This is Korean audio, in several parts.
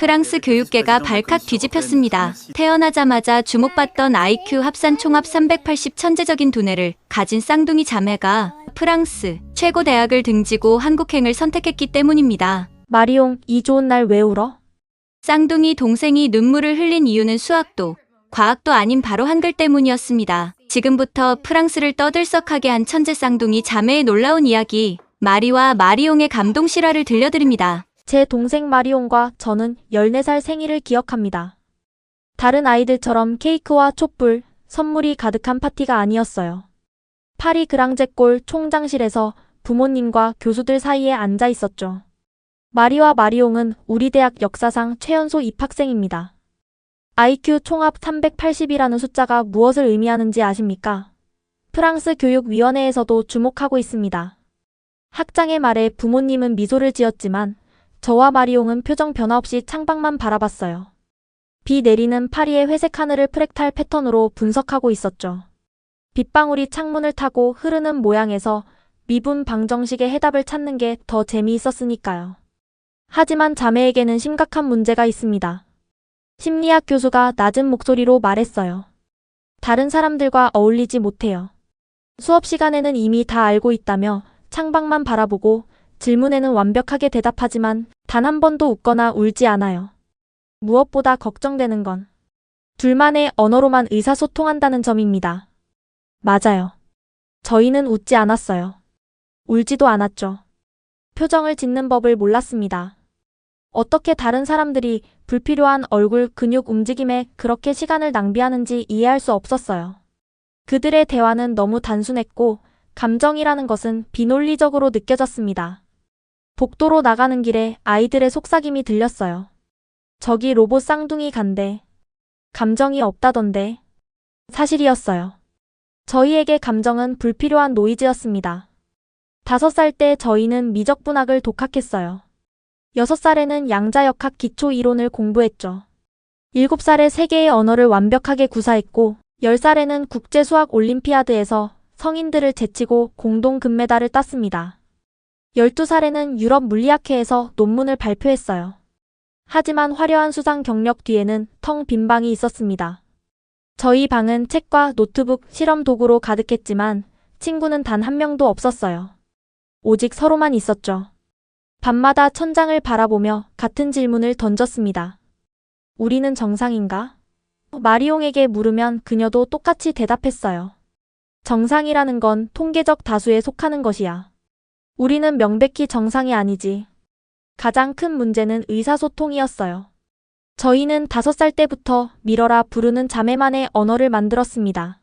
프랑스 교육계가 발칵 뒤집혔습니다. 태어나자마자 주목받던 IQ 합산 총합 380 천재적인 두뇌를 가진 쌍둥이 자매가 프랑스 최고 대학을 등지고 한국행을 선택했기 때문입니다. 마리옹, 이 좋은 날 왜 울어? 쌍둥이 동생이 눈물을 흘린 이유는 수학도, 과학도 아닌 바로 한글 때문이었습니다. 지금부터 프랑스를 떠들썩하게 한 천재 쌍둥이 자매의 놀라운 이야기, 마리와 마리옹의 감동 실화를 들려드립니다. 제 동생 마리옹과 저는 14살 생일을 기억합니다. 다른 아이들처럼 케이크와 촛불, 선물이 가득한 파티가 아니었어요. 파리 그랑제골 총장실에서 부모님과 교수들 사이에 앉아 있었죠. 마리와 마리옹은 우리 대학 역사상 최연소 입학생입니다. IQ 총합 380이라는 숫자가 무엇을 의미하는지 아십니까? 프랑스 교육위원회에서도 주목하고 있습니다. 학장의 말에 부모님은 미소를 지었지만 저와 마리옹은 표정 변화 없이 창밖만 바라봤어요. 비 내리는 파리의 회색 하늘을 프랙탈 패턴으로 분석하고 있었죠. 빗방울이 창문을 타고 흐르는 모양에서 미분 방정식의 해답을 찾는 게 더 재미있었으니까요. 하지만 자매에게는 심각한 문제가 있습니다. 심리학 교수가 낮은 목소리로 말했어요. 다른 사람들과 어울리지 못해요. 수업 시간에는 이미 다 알고 있다며 창밖만 바라보고 질문에는 완벽하게 대답하지만 단 한 번도 웃거나 울지 않아요. 무엇보다 걱정되는 건 둘만의 언어로만 의사소통한다는 점입니다. 맞아요. 저희는 웃지 않았어요. 울지도 않았죠. 표정을 짓는 법을 몰랐습니다. 어떻게 다른 사람들이 불필요한 얼굴 근육 움직임에 그렇게 시간을 낭비하는지 이해할 수 없었어요. 그들의 대화는 너무 단순했고 감정이라는 것은 비논리적으로 느껴졌습니다. 복도로 나가는 길에 아이들의 속삭임이 들렸어요. 저기 로봇 쌍둥이 간대. 감정이 없다던데. 사실이었어요. 저희에게 감정은 불필요한 노이즈였습니다. 5살 때 저희는 미적분학을 독학했어요. 6살에는 양자역학 기초 이론을 공부했죠. 7살에 세계의 언어를 완벽하게 구사했고 10살에는 국제수학 올림피아드에서 성인들을 제치고 공동 금메달을 땄습니다. 12살에는 유럽 물리학회에서 논문을 발표했어요. 하지만 화려한 수상 경력 뒤에는 텅 빈 방이 있었습니다. 저희 방은 책과 노트북, 실험 도구로 가득했지만 친구는 단 한 명도 없었어요. 오직 서로만 있었죠. 밤마다 천장을 바라보며 같은 질문을 던졌습니다. 우리는 정상인가? 마리옹에게 물으면 그녀도 똑같이 대답했어요. 정상이라는 건 통계적 다수에 속하는 것이야. 우리는 명백히 정상이 아니지. 가장 큰 문제는 의사소통이었어요. 저희는 5살 때부터 미러라 부르는 자매만의 언어를 만들었습니다.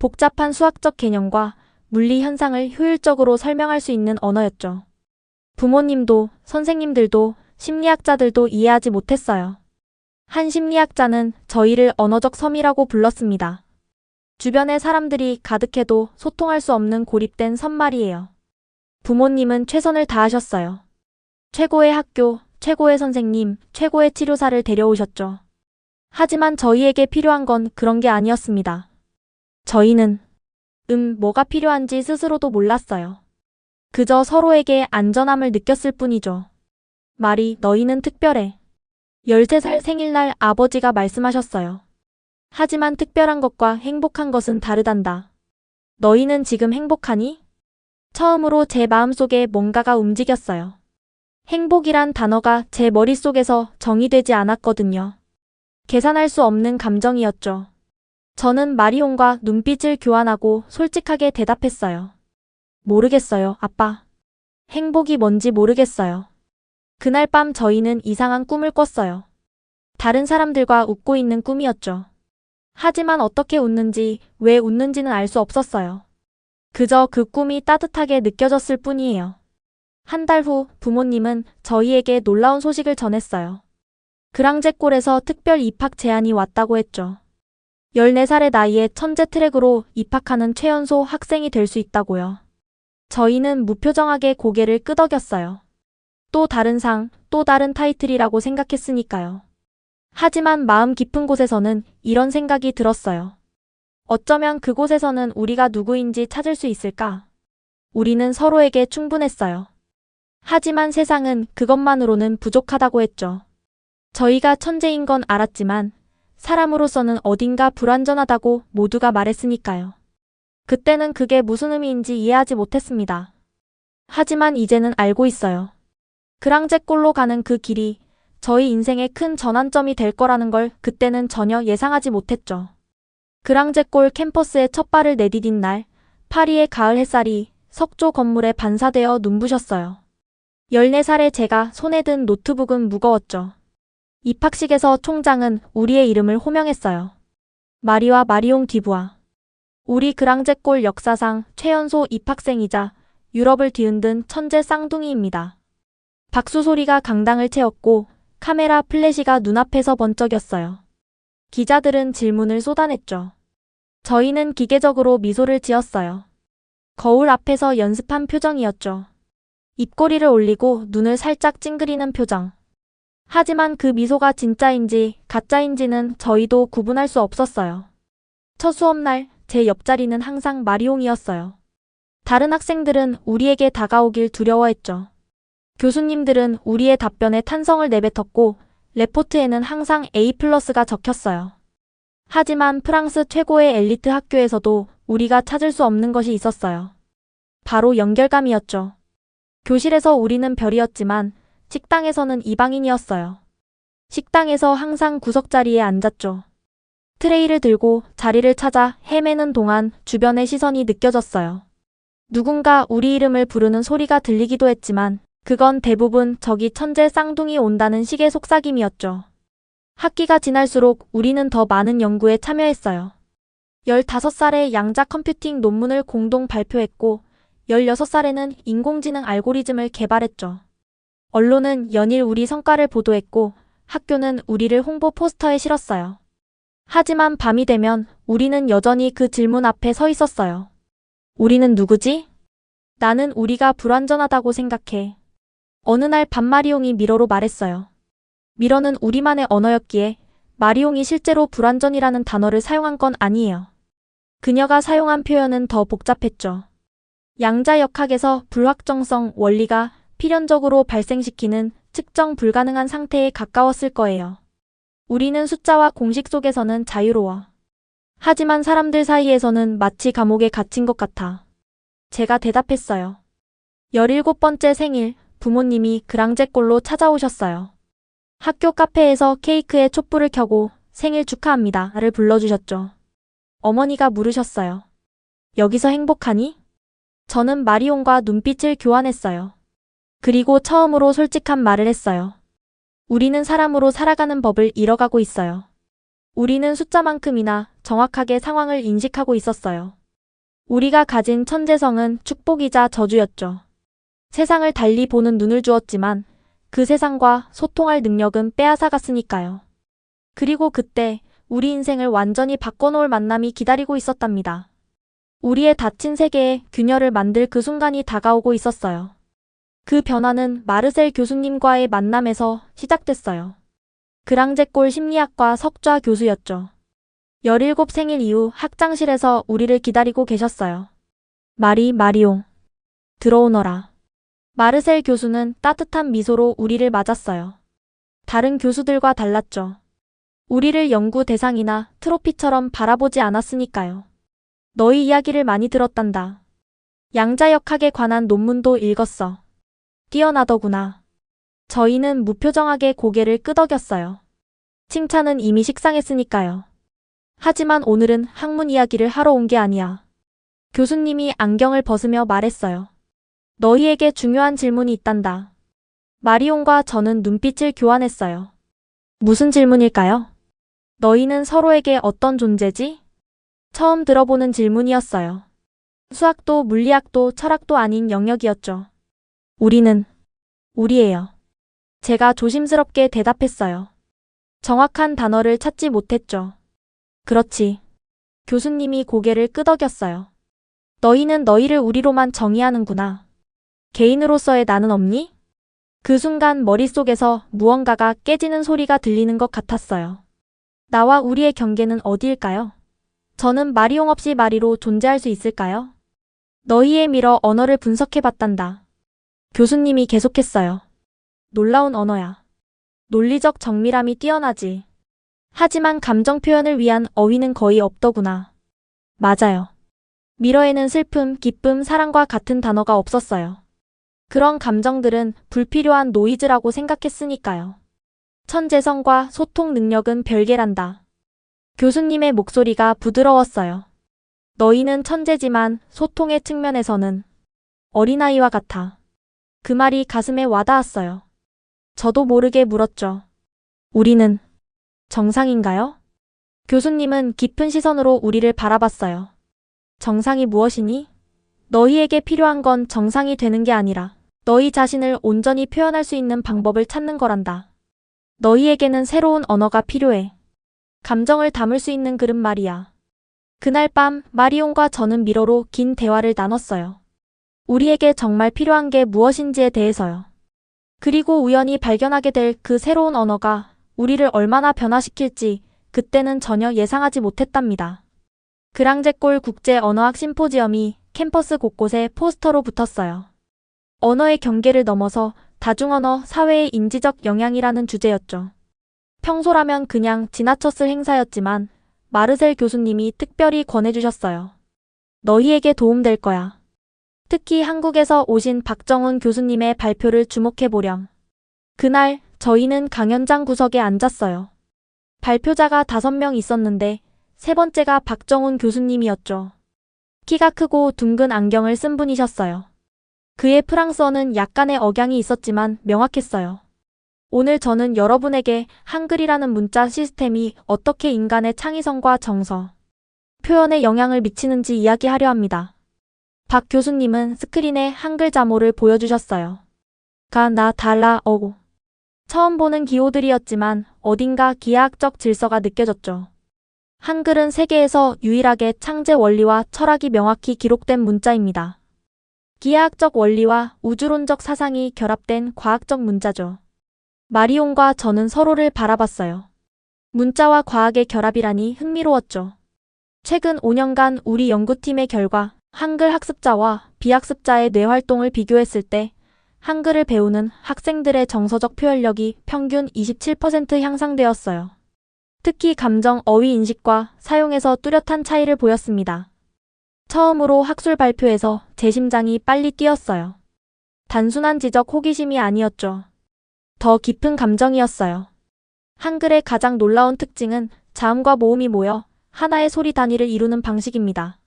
복잡한 수학적 개념과 물리 현상을 효율적으로 설명할 수 있는 언어였죠. 부모님도 선생님들도 심리학자들도 이해하지 못했어요. 한 심리학자는 저희를 언어적 섬이라고 불렀습니다. 주변의 사람들이 가득해도 소통할 수 없는 고립된 섬 말이에요. 부모님은 최선을 다하셨어요. 최고의 학교, 최고의 선생님, 최고의 치료사를 데려오셨죠. 하지만 저희에게 필요한 건 그런 게 아니었습니다. 저희는 뭐가 필요한지 스스로도 몰랐어요. 그저 서로에게 안전함을 느꼈을 뿐이죠. 마리, 너희는 특별해. 13살 생일날 아버지가 말씀하셨어요. 하지만 특별한 것과 행복한 것은 다르단다. 너희는 지금 행복하니? 처음으로 제 마음속에 뭔가가 움직였어요. 행복이란 단어가 제 머릿속에서 정의되지 않았거든요. 계산할 수 없는 감정이었죠. 저는 마리옹과 눈빛을 교환하고 솔직하게 대답했어요. 모르겠어요, 아빠. 행복이 뭔지 모르겠어요. 그날 밤 저희는 이상한 꿈을 꿨어요. 다른 사람들과 웃고 있는 꿈이었죠. 하지만 어떻게 웃는지, 왜 웃는지는 알 수 없었어요. 그저 그 꿈이 따뜻하게 느껴졌을 뿐이에요. 한 달 후 부모님은 저희에게 놀라운 소식을 전했어요. 그랑제골에서 특별 입학 제안이 왔다고 했죠. 14살의 나이에 천재 트랙으로 입학하는 최연소 학생이 될 수 있다고요. 저희는 무표정하게 고개를 끄덕였어요. 또 다른 상, 또 다른 타이틀이라고 생각했으니까요. 하지만 마음 깊은 곳에서는 이런 생각이 들었어요. 어쩌면 그곳에서는 우리가 누구인지 찾을 수 있을까? 우리는 서로에게 충분했어요. 하지만 세상은 그것만으로는 부족하다고 했죠. 저희가 천재인 건 알았지만 사람으로서는 어딘가 불완전하다고 모두가 말했으니까요. 그때는 그게 무슨 의미인지 이해하지 못했습니다. 하지만 이제는 알고 있어요. 그랑제골로 가는 그 길이 저희 인생의 큰 전환점이 될 거라는 걸 그때는 전혀 예상하지 못했죠. 그랑제골 캠퍼스에 첫 발을 내디딘 날, 파리의 가을 햇살이 석조 건물에 반사되어 눈부셨어요. 14살의 제가 손에 든 노트북은 무거웠죠. 입학식에서 총장은 우리의 이름을 호명했어요. 마리와 마리옹 디부아. 우리 그랑제골 역사상 최연소 입학생이자 유럽을 뒤흔든 천재 쌍둥이입니다. 박수 소리가 강당을 채웠고 카메라 플래시가 눈앞에서 번쩍였어요. 기자들은 질문을 쏟아냈죠. 저희는 기계적으로 미소를 지었어요. 거울 앞에서 연습한 표정이었죠. 입꼬리를 올리고 눈을 살짝 찡그리는 표정. 하지만 그 미소가 진짜인지 가짜인지는 저희도 구분할 수 없었어요. 첫 수업날 제 옆자리는 항상 마리옹이었어요. 다른 학생들은 우리에게 다가오길 두려워했죠. 교수님들은 우리의 답변에 탄성을 내뱉었고 레포트에는 항상 A+가 적혔어요. 하지만 프랑스 최고의 엘리트 학교에서도 우리가 찾을 수 없는 것이 있었어요. 바로 연결감이었죠. 교실에서 우리는 별이었지만 식당에서는 이방인이었어요. 식당에서 항상 구석자리에 앉았죠. 트레이를 들고 자리를 찾아 헤매는 동안 주변의 시선이 느껴졌어요. 누군가 우리 이름을 부르는 소리가 들리기도 했지만 그건 대부분 저기 천재 쌍둥이 온다는 식의 속삭임이었죠. 학기가 지날수록 우리는 더 많은 연구에 참여했어요. 15살에 양자 컴퓨팅 논문을 공동 발표했고 16살에는 인공지능 알고리즘을 개발했죠. 언론은 연일 우리 성과를 보도했고 학교는 우리를 홍보 포스터에 실었어요. 하지만 밤이 되면 우리는 여전히 그 질문 앞에 서 있었어요. 우리는 누구지? 나는 우리가 불완전하다고 생각해. 어느 날 밤 마리옹이 미러로 말했어요. 미러는 우리만의 언어였기에 마리옹이 실제로 불완전이라는 단어를 사용한 건 아니에요. 그녀가 사용한 표현은 더 복잡했죠. 양자역학에서 불확정성 원리가 필연적으로 발생시키는 측정 불가능한 상태에 가까웠을 거예요. 우리는 숫자와 공식 속에서는 자유로워. 하지만 사람들 사이에서는 마치 감옥에 갇힌 것 같아. 제가 대답했어요. 17번째 생일, 부모님이 그랑제골로 찾아오셨어요. 학교 카페에서 케이크에 촛불을 켜고 생일 축하합니다를 불러주셨죠. 어머니가 물으셨어요. 여기서 행복하니? 저는 마리옹과 눈빛을 교환했어요. 그리고 처음으로 솔직한 말을 했어요. 우리는 사람으로 살아가는 법을 잃어가고 있어요. 우리는 숫자만큼이나 정확하게 상황을 인식하고 있었어요. 우리가 가진 천재성은 축복이자 저주였죠. 세상을 달리 보는 눈을 주었지만 그 세상과 소통할 능력은 빼앗아갔으니까요. 그리고 그때 우리 인생을 완전히 바꿔놓을 만남이 기다리고 있었답니다. 우리의 닫힌 세계에 균열을 만들 그 순간이 다가오고 있었어요. 그 변화는 마르셀 교수님과의 만남에서 시작됐어요. 그랑제골 심리학과 석좌 교수였죠. 17 생일 이후 학장실에서 우리를 기다리고 계셨어요. 마리옹. 들어오너라. 마르셀 교수는 따뜻한 미소로 우리를 맞았어요. 다른 교수들과 달랐죠. 우리를 연구 대상이나 트로피처럼 바라보지 않았으니까요. 너희 이야기를 많이 들었단다. 양자역학에 관한 논문도 읽었어. 뛰어나더구나. 저희는 무표정하게 고개를 끄덕였어요. 칭찬은 이미 식상했으니까요. 하지만 오늘은 학문 이야기를 하러 온 게 아니야. 교수님이 안경을 벗으며 말했어요. 너희에게 중요한 질문이 있단다. 마리옹과 저는 눈빛을 교환했어요. 무슨 질문일까요? 너희는 서로에게 어떤 존재지? 처음 들어보는 질문이었어요. 수학도 물리학도 철학도 아닌 영역이었죠. 우리예요. 제가 조심스럽게 대답했어요. 정확한 단어를 찾지 못했죠. 그렇지. 교수님이 고개를 끄덕였어요. 너희는 너희를 우리로만 정의하는구나. 개인으로서의 나는 없니? 그 순간 머릿속에서 무언가가 깨지는 소리가 들리는 것 같았어요. 나와 우리의 경계는 어디일까요? 저는 마리옹 없이 마리로 존재할 수 있을까요? 너희의 미러 언어를 분석해봤단다. 교수님이 계속했어요. 놀라운 언어야. 논리적 정밀함이 뛰어나지. 하지만 감정 표현을 위한 어휘는 거의 없더구나. 맞아요. 미러에는 슬픔, 기쁨, 사랑과 같은 단어가 없었어요. 그런 감정들은 불필요한 노이즈라고 생각했으니까요. 천재성과 소통 능력은 별개란다. 교수님의 목소리가 부드러웠어요. 너희는 천재지만 소통의 측면에서는 어린아이와 같아. 그 말이 가슴에 와닿았어요. 저도 모르게 물었죠. 우리는 정상인가요? 교수님은 깊은 시선으로 우리를 바라봤어요. 정상이 무엇이니? 너희에게 필요한 건 정상이 되는 게 아니라 너희 자신을 온전히 표현할 수 있는 방법을 찾는 거란다. 너희에게는 새로운 언어가 필요해. 감정을 담을 수 있는 글은 말이야. 그날 밤 마리온과 저는 미러로 긴 대화를 나눴어요. 우리에게 정말 필요한 게 무엇인지에 대해서요. 그리고 우연히 발견하게 될 그 새로운 언어가 우리를 얼마나 변화시킬지 그때는 전혀 예상하지 못했답니다. 그랑제골 국제 언어학 심포지엄이 캠퍼스 곳곳에 포스터로 붙었어요. 언어의 경계를 넘어서 다중언어 사회의 인지적 영향이라는 주제였죠. 평소라면 그냥 지나쳤을 행사였지만 마르셀 교수님이 특별히 권해주셨어요. 너희에게 도움될 거야. 특히 한국에서 오신 박정훈 교수님의 발표를 주목해보렴. 그날 저희는 강연장 구석에 앉았어요. 발표자가 5명 있었는데 세 번째가 박정훈 교수님이었죠. 키가 크고 둥근 안경을 쓴 분이셨어요. 그의 프랑스어는 약간의 억양이 있었지만 명확했어요. 오늘 저는 여러분에게 한글이라는 문자 시스템이 어떻게 인간의 창의성과 정서, 표현에 영향을 미치는지 이야기하려 합니다. 박 교수님은 스크린에 한글 자모를 보여주셨어요. 가, 나, 달라, 어고. 처음 보는 기호들이었지만 어딘가 기하학적 질서가 느껴졌죠. 한글은 세계에서 유일하게 창제 원리와 철학이 명확히 기록된 문자입니다. 기하학적 원리와 우주론적 사상이 결합된 과학적 문자죠. 마리온과 저는 서로를 바라봤어요. 문자와 과학의 결합이라니 흥미로웠죠. 최근 5년간 우리 연구팀의 결과, 한글 학습자와 비학습자의 뇌활동을 비교했을 때 한글을 배우는 학생들의 정서적 표현력이 평균 27% 향상되었어요. 특히 감정 어휘 인식과 사용에서 뚜렷한 차이를 보였습니다. 처음으로 학술 발표에서 제 심장이 빨리 뛰었어요. 단순한 지적 호기심이 아니었죠. 더 깊은 감정이었어요. 한글의 가장 놀라운 특징은 자음과 모음이 모여 하나의 소리 단위를 이루는 방식입니다.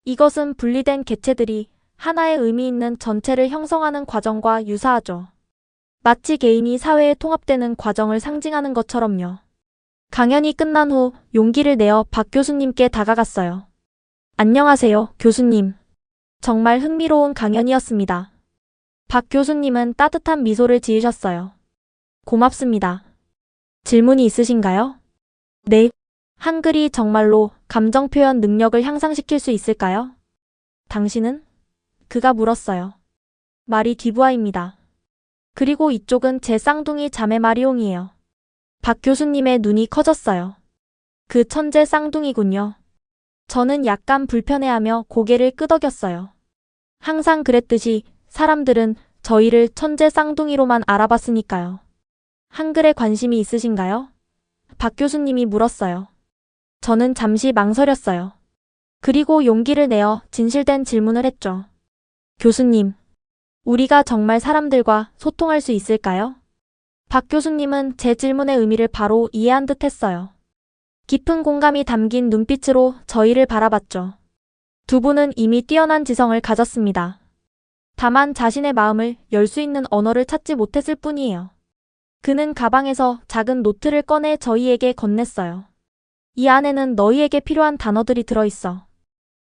이것은 분리된 개체들이 하나의 의미 있는 전체를 형성하는 과정과 유사하죠. 마치 개인이 사회에 통합되는 과정을 상징하는 것처럼요. 강연이 끝난 후 용기를 내어 박 교수님께 다가갔어요. 안녕하세요, 교수님. 정말 흥미로운 강연이었습니다. 박 교수님은 따뜻한 미소를 지으셨어요. 고맙습니다. 질문이 있으신가요? 네. 한글이 정말로 감정 표현 능력을 향상시킬 수 있을까요? 당신은? 그가 물었어요. 말이 뒤부하입니다. 그리고 이쪽은 제 쌍둥이 자매 마리옹이에요. 박 교수님의 눈이 커졌어요. 그 천재 쌍둥이군요. 저는 약간 불편해하며 고개를 끄덕였어요. 항상 그랬듯이 사람들은 저희를 천재 쌍둥이로만 알아봤으니까요. 한글에 관심이 있으신가요? 박 교수님이 물었어요. 저는 잠시 망설였어요. 그리고 용기를 내어 진실된 질문을 했죠. 교수님, 우리가 정말 사람들과 소통할 수 있을까요? 박 교수님은 제 질문의 의미를 바로 이해한 듯 했어요. 깊은 공감이 담긴 눈빛으로 저희를 바라봤죠. 두 분은 이미 뛰어난 지성을 가졌습니다. 다만 자신의 마음을 열 수 있는 언어를 찾지 못했을 뿐이에요. 그는 가방에서 작은 노트를 꺼내 저희에게 건넸어요. 이 안에는 너희에게 필요한 단어들이 들어있어.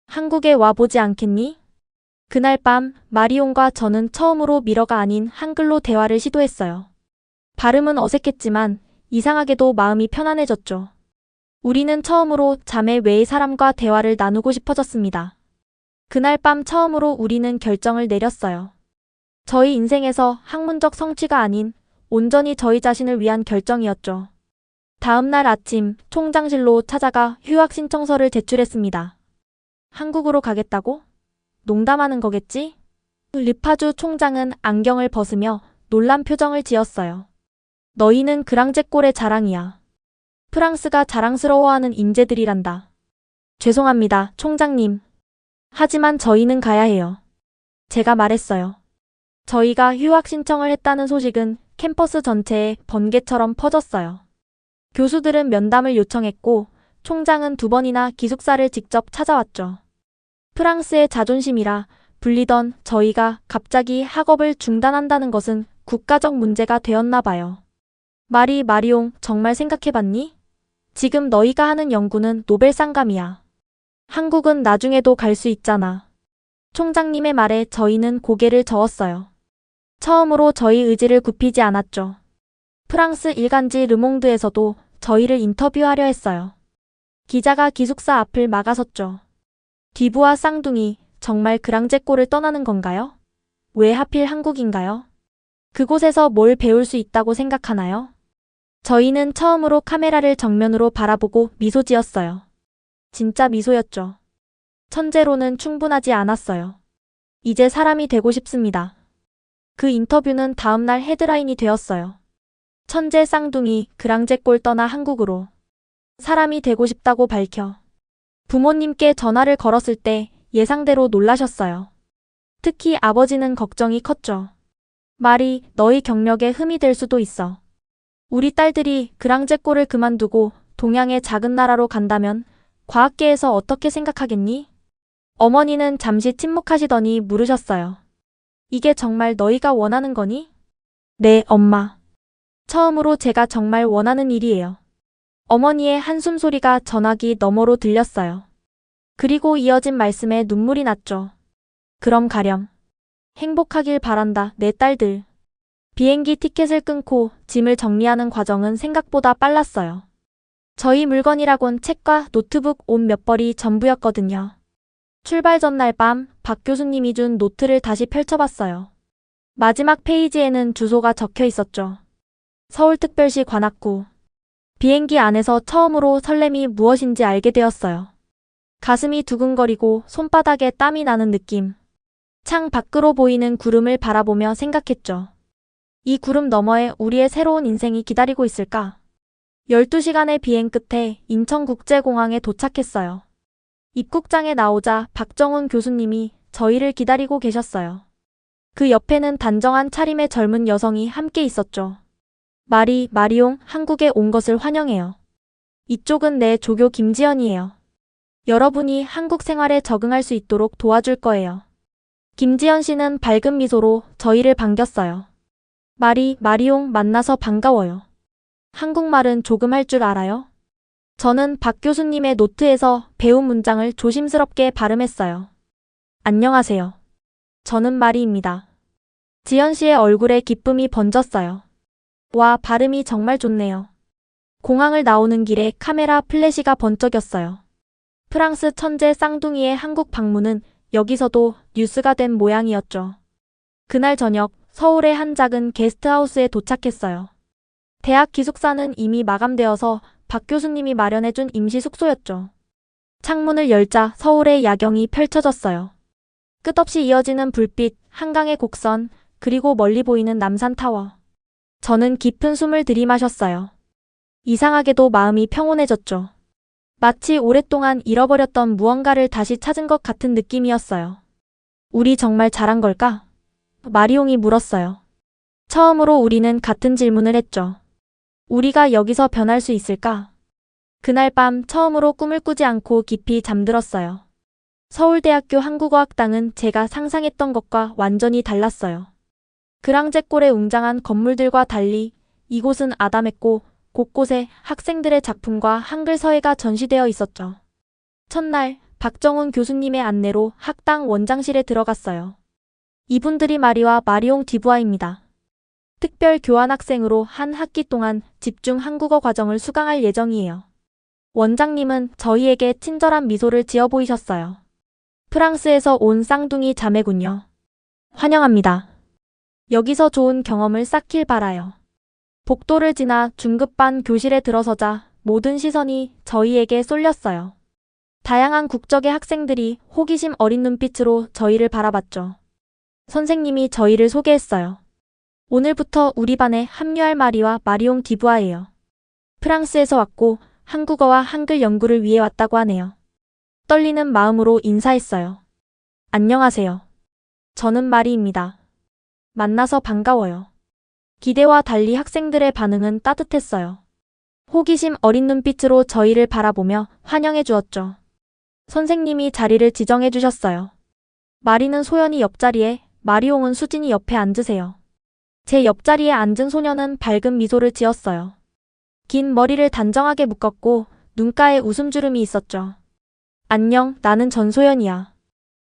한국에 와보지 않겠니? 그날 밤 마리온과 저는 처음으로 미러가 아닌 한글로 대화를 시도했어요. 발음은 어색했지만 이상하게도 마음이 편안해졌죠. 우리는 처음으로 자매 외의 사람과 대화를 나누고 싶어졌습니다. 그날 밤 처음으로 우리는 결정을 내렸어요. 저희 인생에서 학문적 성취가 아닌 온전히 저희 자신을 위한 결정이었죠. 다음 날 아침 총장실로 찾아가 휴학 신청서를 제출했습니다. 한국으로 가겠다고? 농담하는 거겠지? 르파주 총장은 안경을 벗으며 놀란 표정을 지었어요. 너희는 그랑제골의 자랑이야. 프랑스가 자랑스러워하는 인재들이란다. 죄송합니다, 총장님. 하지만 저희는 가야 해요. 제가 말했어요. 저희가 휴학 신청을 했다는 소식은 캠퍼스 전체에 번개처럼 퍼졌어요. 교수들은 면담을 요청했고 총장은 2번이나 기숙사를 직접 찾아왔죠. 프랑스의 자존심이라 불리던 저희가 갑자기 학업을 중단한다는 것은 국가적 문제가 되었나 봐요. 마리옹, 정말 생각해봤니? 지금 너희가 하는 연구는 노벨상감이야. 한국은 나중에도 갈 수 있잖아. 총장님의 말에 저희는 고개를 저었어요. 처음으로 저희 의지를 굽히지 않았죠. 프랑스 일간지 르몽드에서도 저희를 인터뷰하려 했어요. 기자가 기숙사 앞을 막아섰죠. 뒤부와 쌍둥이, 정말 그랑제골을 떠나는 건가요? 왜 하필 한국인가요? 그곳에서 뭘 배울 수 있다고 생각하나요? 저희는 처음으로 카메라를 정면으로 바라보고 미소 지었어요. 진짜 미소였죠. 천재로는 충분하지 않았어요. 이제 사람이 되고 싶습니다. 그 인터뷰는 다음날 헤드라인이 되었어요. 천재 쌍둥이, 그랑제골 떠나 한국으로. 사람이 되고 싶다고 밝혀. 부모님께 전화를 걸었을 때 예상대로 놀라셨어요. 특히 아버지는 걱정이 컸죠. 말이 너희 경력에 흠이 될 수도 있어. 우리 딸들이 그랑제골을 그만두고 동양의 작은 나라로 간다면 과학계에서 어떻게 생각하겠니? 어머니는 잠시 침묵하시더니 물으셨어요. 이게 정말 너희가 원하는 거니? 네, 엄마. 처음으로 제가 정말 원하는 일이에요. 어머니의 한숨 소리가 전화기 너머로 들렸어요. 그리고 이어진 말씀에 눈물이 났죠. 그럼 가렴. 행복하길 바란다, 내 딸들. 비행기 티켓을 끊고 짐을 정리하는 과정은 생각보다 빨랐어요. 저희 물건이라곤 책과 노트북, 옷 몇 벌이 전부였거든요. 출발 전날 밤 박 교수님이 준 노트를 다시 펼쳐봤어요. 마지막 페이지에는 주소가 적혀 있었죠. 서울특별시 관악구. 비행기 안에서 처음으로 설렘이 무엇인지 알게 되었어요. 가슴이 두근거리고 손바닥에 땀이 나는 느낌. 창 밖으로 보이는 구름을 바라보며 생각했죠. 이 구름 너머에 우리의 새로운 인생이 기다리고 있을까? 12시간의 비행 끝에 인천국제공항에 도착했어요. 입국장에 나오자 박정훈 교수님이 저희를 기다리고 계셨어요. 그 옆에는 단정한 차림의 젊은 여성이 함께 있었죠. 마리옹, 한국에 온 것을 환영해요. 이쪽은 내 조교 김지연이에요. 여러분이 한국 생활에 적응할 수 있도록 도와줄 거예요. 김지연 씨는 밝은 미소로 저희를 반겼어요. 마리옹, 만나서 반가워요. 한국말은 조금 할 줄 알아요? 저는 박 교수님의 노트에서 배운 문장을 조심스럽게 발음했어요. 안녕하세요. 저는 마리입니다. 지연 씨의 얼굴에 기쁨이 번졌어요. 와, 발음이 정말 좋네요. 공항을 나오는 길에 카메라 플래시가 번쩍였어요. 프랑스 천재 쌍둥이의 한국 방문은 여기서도 뉴스가 된 모양이었죠. 그날 저녁 서울의 한 작은 게스트하우스에 도착했어요. 대학 기숙사는 이미 마감되어서 박 교수님이 마련해준 임시 숙소였죠. 창문을 열자 서울의 야경이 펼쳐졌어요. 끝없이 이어지는 불빛, 한강의 곡선, 그리고 멀리 보이는 남산타워. 저는 깊은 숨을 들이마셨어요. 이상하게도 마음이 평온해졌죠. 마치 오랫동안 잃어버렸던 무언가를 다시 찾은 것 같은 느낌이었어요. 우리 정말 잘한 걸까? 마리옹이 물었어요. 처음으로 우리는 같은 질문을 했죠. 우리가 여기서 변할 수 있을까? 그날 밤 처음으로 꿈을 꾸지 않고 깊이 잠들었어요. 서울대학교 한국어학당은 제가 상상했던 것과 완전히 달랐어요. 그랑제골의 웅장한 건물들과 달리 이곳은 아담했고 곳곳에 학생들의 작품과 한글 서예가 전시되어 있었죠. 첫날 박정훈 교수님의 안내로 학당 원장실에 들어갔어요. 이분들이 마리옹 디부아입니다. 특별 교환학생으로 한 학기 동안 집중 한국어 과정을 수강할 예정이에요. 원장님은 저희에게 친절한 미소를 지어 보이셨어요. 프랑스에서 온 쌍둥이 자매군요. 환영합니다. 여기서 좋은 경험을 쌓길 바라요. 복도를 지나 중급반 교실에 들어서자 모든 시선이 저희에게 쏠렸어요. 다양한 국적의 학생들이 호기심 어린 눈빛으로 저희를 바라봤죠. 선생님이 저희를 소개했어요. 오늘부터 우리 반에 합류할 마리와 마리옹 디부아예요. 프랑스에서 왔고 한국어와 한글 연구를 위해 왔다고 하네요. 떨리는 마음으로 인사했어요. 안녕하세요. 저는 마리입니다. 만나서 반가워요. 기대와 달리 학생들의 반응은 따뜻했어요. 호기심 어린 눈빛으로 저희를 바라보며 환영해 주었죠. 선생님이 자리를 지정해 주셨어요. 마리는 소연이 옆자리에, 마리옹은 수진이 옆에 앉으세요. 제 옆자리에 앉은 소녀는 밝은 미소를 지었어요. 긴 머리를 단정하게 묶었고 눈가에 웃음주름이 있었죠. 안녕, 나는 전소연이야.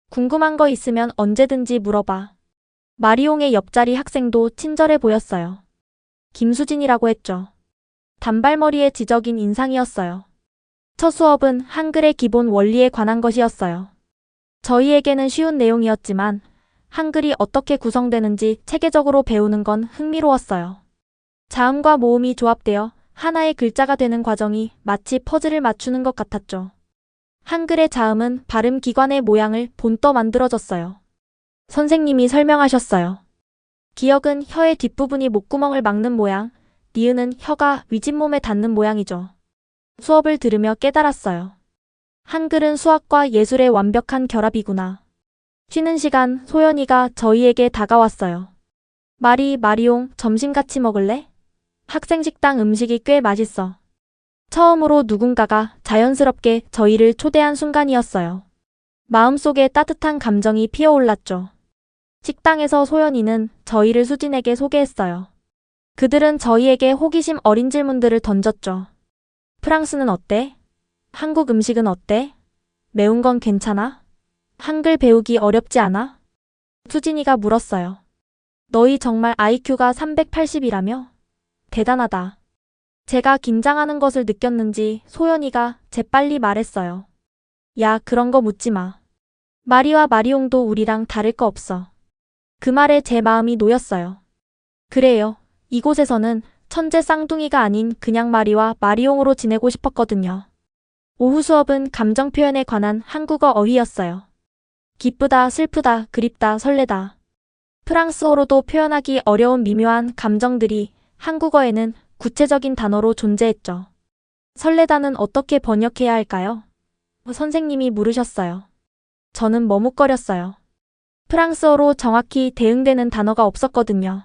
궁금한 거 있으면 언제든지 물어봐. 마리옹의 옆자리 학생도 친절해 보였어요. 김수진이라고 했죠. 단발머리에 지적인 인상이었어요. 첫 수업은 한글의 기본 원리에 관한 것이었어요. 저희에게는 쉬운 내용이었지만 한글이 어떻게 구성되는지 체계적으로 배우는 건 흥미로웠어요. 자음과 모음이 조합되어 하나의 글자가 되는 과정이 마치 퍼즐을 맞추는 것 같았죠. 한글의 자음은 발음 기관의 모양을 본떠 만들어졌어요. 선생님이 설명하셨어요. 기역은 혀의 뒷부분이 목구멍을 막는 모양, 니은은 혀가 윗잇몸에 닿는 모양이죠. 수업을 들으며 깨달았어요. 한글은 수학과 예술의 완벽한 결합이구나. 쉬는 시간 소연이가 저희에게 다가왔어요. 마리옹, 점심 같이 먹을래? 학생 식당 음식이 꽤 맛있어. 처음으로 누군가가 자연스럽게 저희를 초대한 순간이었어요. 마음속에 따뜻한 감정이 피어올랐죠. 식당에서 소연이는 저희를 수진에게 소개했어요. 그들은 저희에게 호기심 어린 질문들을 던졌죠. 프랑스는 어때? 한국 음식은 어때? 매운 건 괜찮아? 한글 배우기 어렵지 않아? 수진이가 물었어요. 너희 정말 IQ가 380이라며? 대단하다. 제가 긴장하는 것을 느꼈는지 소연이가 재빨리 말했어요. 야, 그런 거 묻지 마. 마리와 마리옹도 우리랑 다를 거 없어. 그 말에 제 마음이 놓였어요. 그래요. 이곳에서는 천재 쌍둥이가 아닌 그냥 마리와 마리옹으로 지내고 싶었거든요. 오후 수업은 감정 표현에 관한 한국어 어휘였어요. 기쁘다, 슬프다, 그립다, 설레다. 프랑스어로도 표현하기 어려운 미묘한 감정들이 한국어에는 구체적인 단어로 존재했죠. 설레다는 어떻게 번역해야 할까요? 선생님이 물으셨어요. 저는 머뭇거렸어요. 프랑스어로 정확히 대응되는 단어가 없었거든요.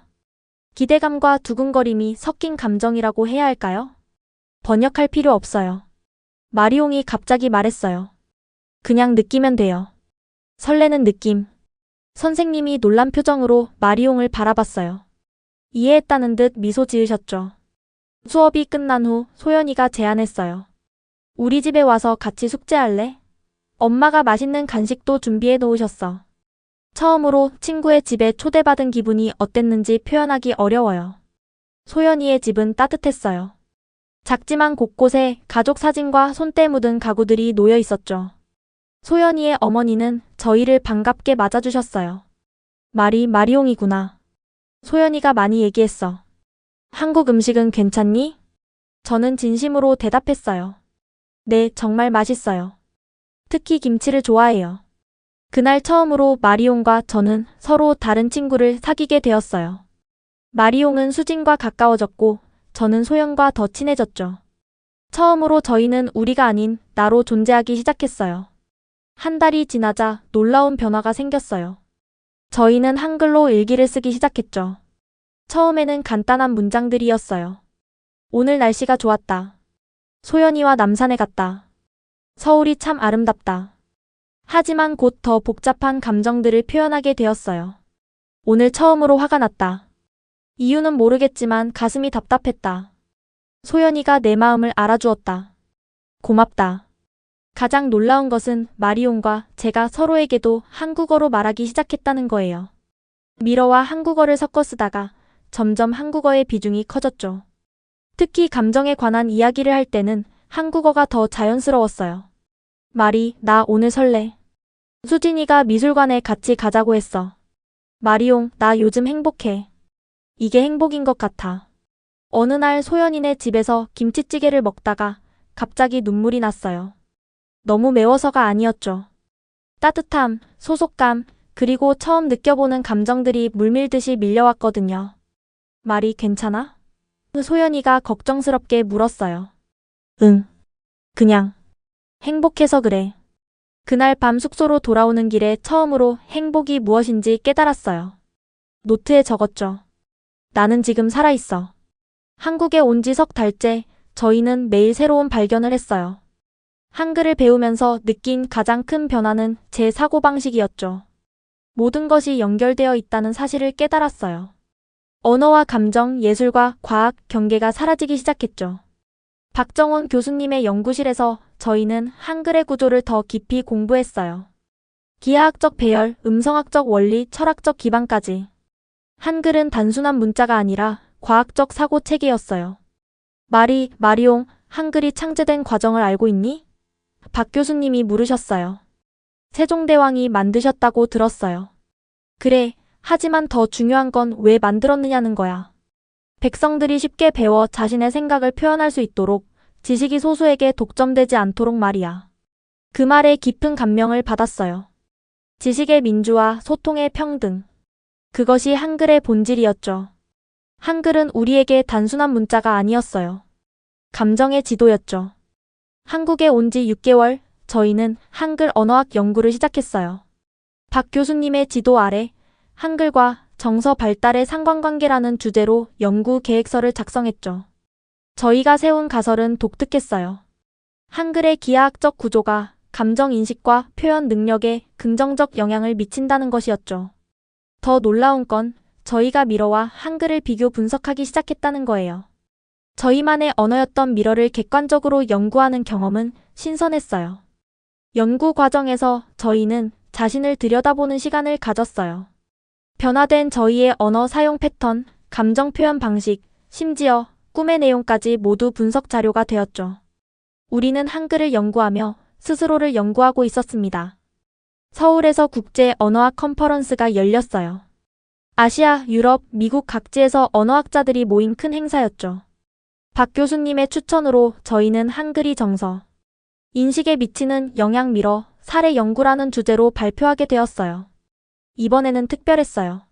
기대감과 두근거림이 섞인 감정이라고 해야 할까요? 번역할 필요 없어요. 마리옹이 갑자기 말했어요. 그냥 느끼면 돼요. 설레는 느낌. 선생님이 놀란 표정으로 마리옹을 바라봤어요. 이해했다는 듯 미소 지으셨죠. 수업이 끝난 후 소연이가 제안했어요. 우리 집에 와서 같이 숙제할래? 엄마가 맛있는 간식도 준비해 놓으셨어. 처음으로 친구의 집에 초대받은 기분이 어땠는지 표현하기 어려워요. 소연이의 집은 따뜻했어요. 작지만 곳곳에 가족 사진과 손때 묻은 가구들이 놓여 있었죠. 소연이의 어머니는 저희를 반갑게 맞아주셨어요. 마리옹이구나. 소연이가 많이 얘기했어. 한국 음식은 괜찮니? 저는 진심으로 대답했어요. 네, 정말 맛있어요. 특히 김치를 좋아해요. 그날 처음으로 마리옹과 저는 서로 다른 친구를 사귀게 되었어요. 마리옹은 수진과 가까워졌고 저는 소연과 더 친해졌죠. 처음으로 저희는 우리가 아닌 나로 존재하기 시작했어요. 한 달이 지나자 놀라운 변화가 생겼어요. 저희는 한글로 일기를 쓰기 시작했죠. 처음에는 간단한 문장들이었어요. 오늘 날씨가 좋았다. 소연이와 남산에 갔다. 서울이 참 아름답다. 하지만 곧 더 복잡한 감정들을 표현하게 되었어요. 오늘 처음으로 화가 났다. 이유는 모르겠지만 가슴이 답답했다. 소연이가 내 마음을 알아주었다. 고맙다. 가장 놀라운 것은 마리옹과 제가 서로에게도 한국어로 말하기 시작했다는 거예요. 미러와 한국어를 섞어 쓰다가 점점 한국어의 비중이 커졌죠. 특히 감정에 관한 이야기를 할 때는 한국어가 더 자연스러웠어요. 마리, 나 오늘 설레. 수진이가 미술관에 같이 가자고 했어. 마리옹, 나 요즘 행복해. 이게 행복인 것 같아. 어느 날 소연이네 집에서 김치찌개를 먹다가 갑자기 눈물이 났어요. 너무 매워서가 아니었죠. 따뜻함, 소속감, 그리고 처음 느껴보는 감정들이 물밀듯이 밀려왔거든요. 말이 괜찮아? 소연이가 걱정스럽게 물었어요. 응. 그냥 행복해서 그래. 그날 밤 숙소로 돌아오는 길에 처음으로 행복이 무엇인지 깨달았어요. 노트에 적었죠. 나는 지금 살아있어. 한국에 온 지 석 달째 저희는 매일 새로운 발견을 했어요. 한글을 배우면서 느낀 가장 큰 변화는 제 사고방식이었죠. 모든 것이 연결되어 있다는 사실을 깨달았어요. 언어와 감정, 예술과 과학, 경계가 사라지기 시작했죠. 박정원 교수님의 연구실에서 저희는 한글의 구조를 더 깊이 공부했어요. 기하학적 배열, 음성학적 원리, 철학적 기반까지. 한글은 단순한 문자가 아니라 과학적 사고 체계였어요. 마리옹, 한글이 창제된 과정을 알고 있니? 박 교수님이 물으셨어요. 세종대왕이 만드셨다고 들었어요. 그래, 하지만 더 중요한 건 왜 만들었느냐는 거야. 백성들이 쉽게 배워 자신의 생각을 표현할 수 있도록, 지식이 소수에게 독점되지 않도록 말이야. 그 말에 깊은 감명을 받았어요. 지식의 민주화, 소통의 평등. 그것이 한글의 본질이었죠. 한글은 우리에게 단순한 문자가 아니었어요. 감정의 지도였죠. 한국에 온 지 6개월, 저희는 한글 언어학 연구를 시작했어요. 박 교수님의 지도 아래 한글과 정서 발달의 상관관계라는 주제로 연구 계획서를 작성했죠. 저희가 세운 가설은 독특했어요. 한글의 기하학적 구조가 감정 인식과 표현 능력에 긍정적 영향을 미친다는 것이었죠. 더 놀라운 건 저희가 미러와 한글을 비교 분석하기 시작했다는 거예요. 저희만의 언어였던 미러를 객관적으로 연구하는 경험은 신선했어요. 연구 과정에서 저희는 자신을 들여다보는 시간을 가졌어요. 변화된 저희의 언어 사용 패턴, 감정 표현 방식, 심지어 꿈의 내용까지 모두 분석 자료가 되었죠. 우리는 한글을 연구하며 스스로를 연구하고 있었습니다. 서울에서 국제 언어학 컨퍼런스가 열렸어요. 아시아, 유럽, 미국 각지에서 언어학자들이 모인 큰 행사였죠. 박 교수님의 추천으로 저희는 한글이 정서, 인식에 미치는 영향 미러, 사례 연구라는 주제로 발표하게 되었어요. 이번에는 특별했어요.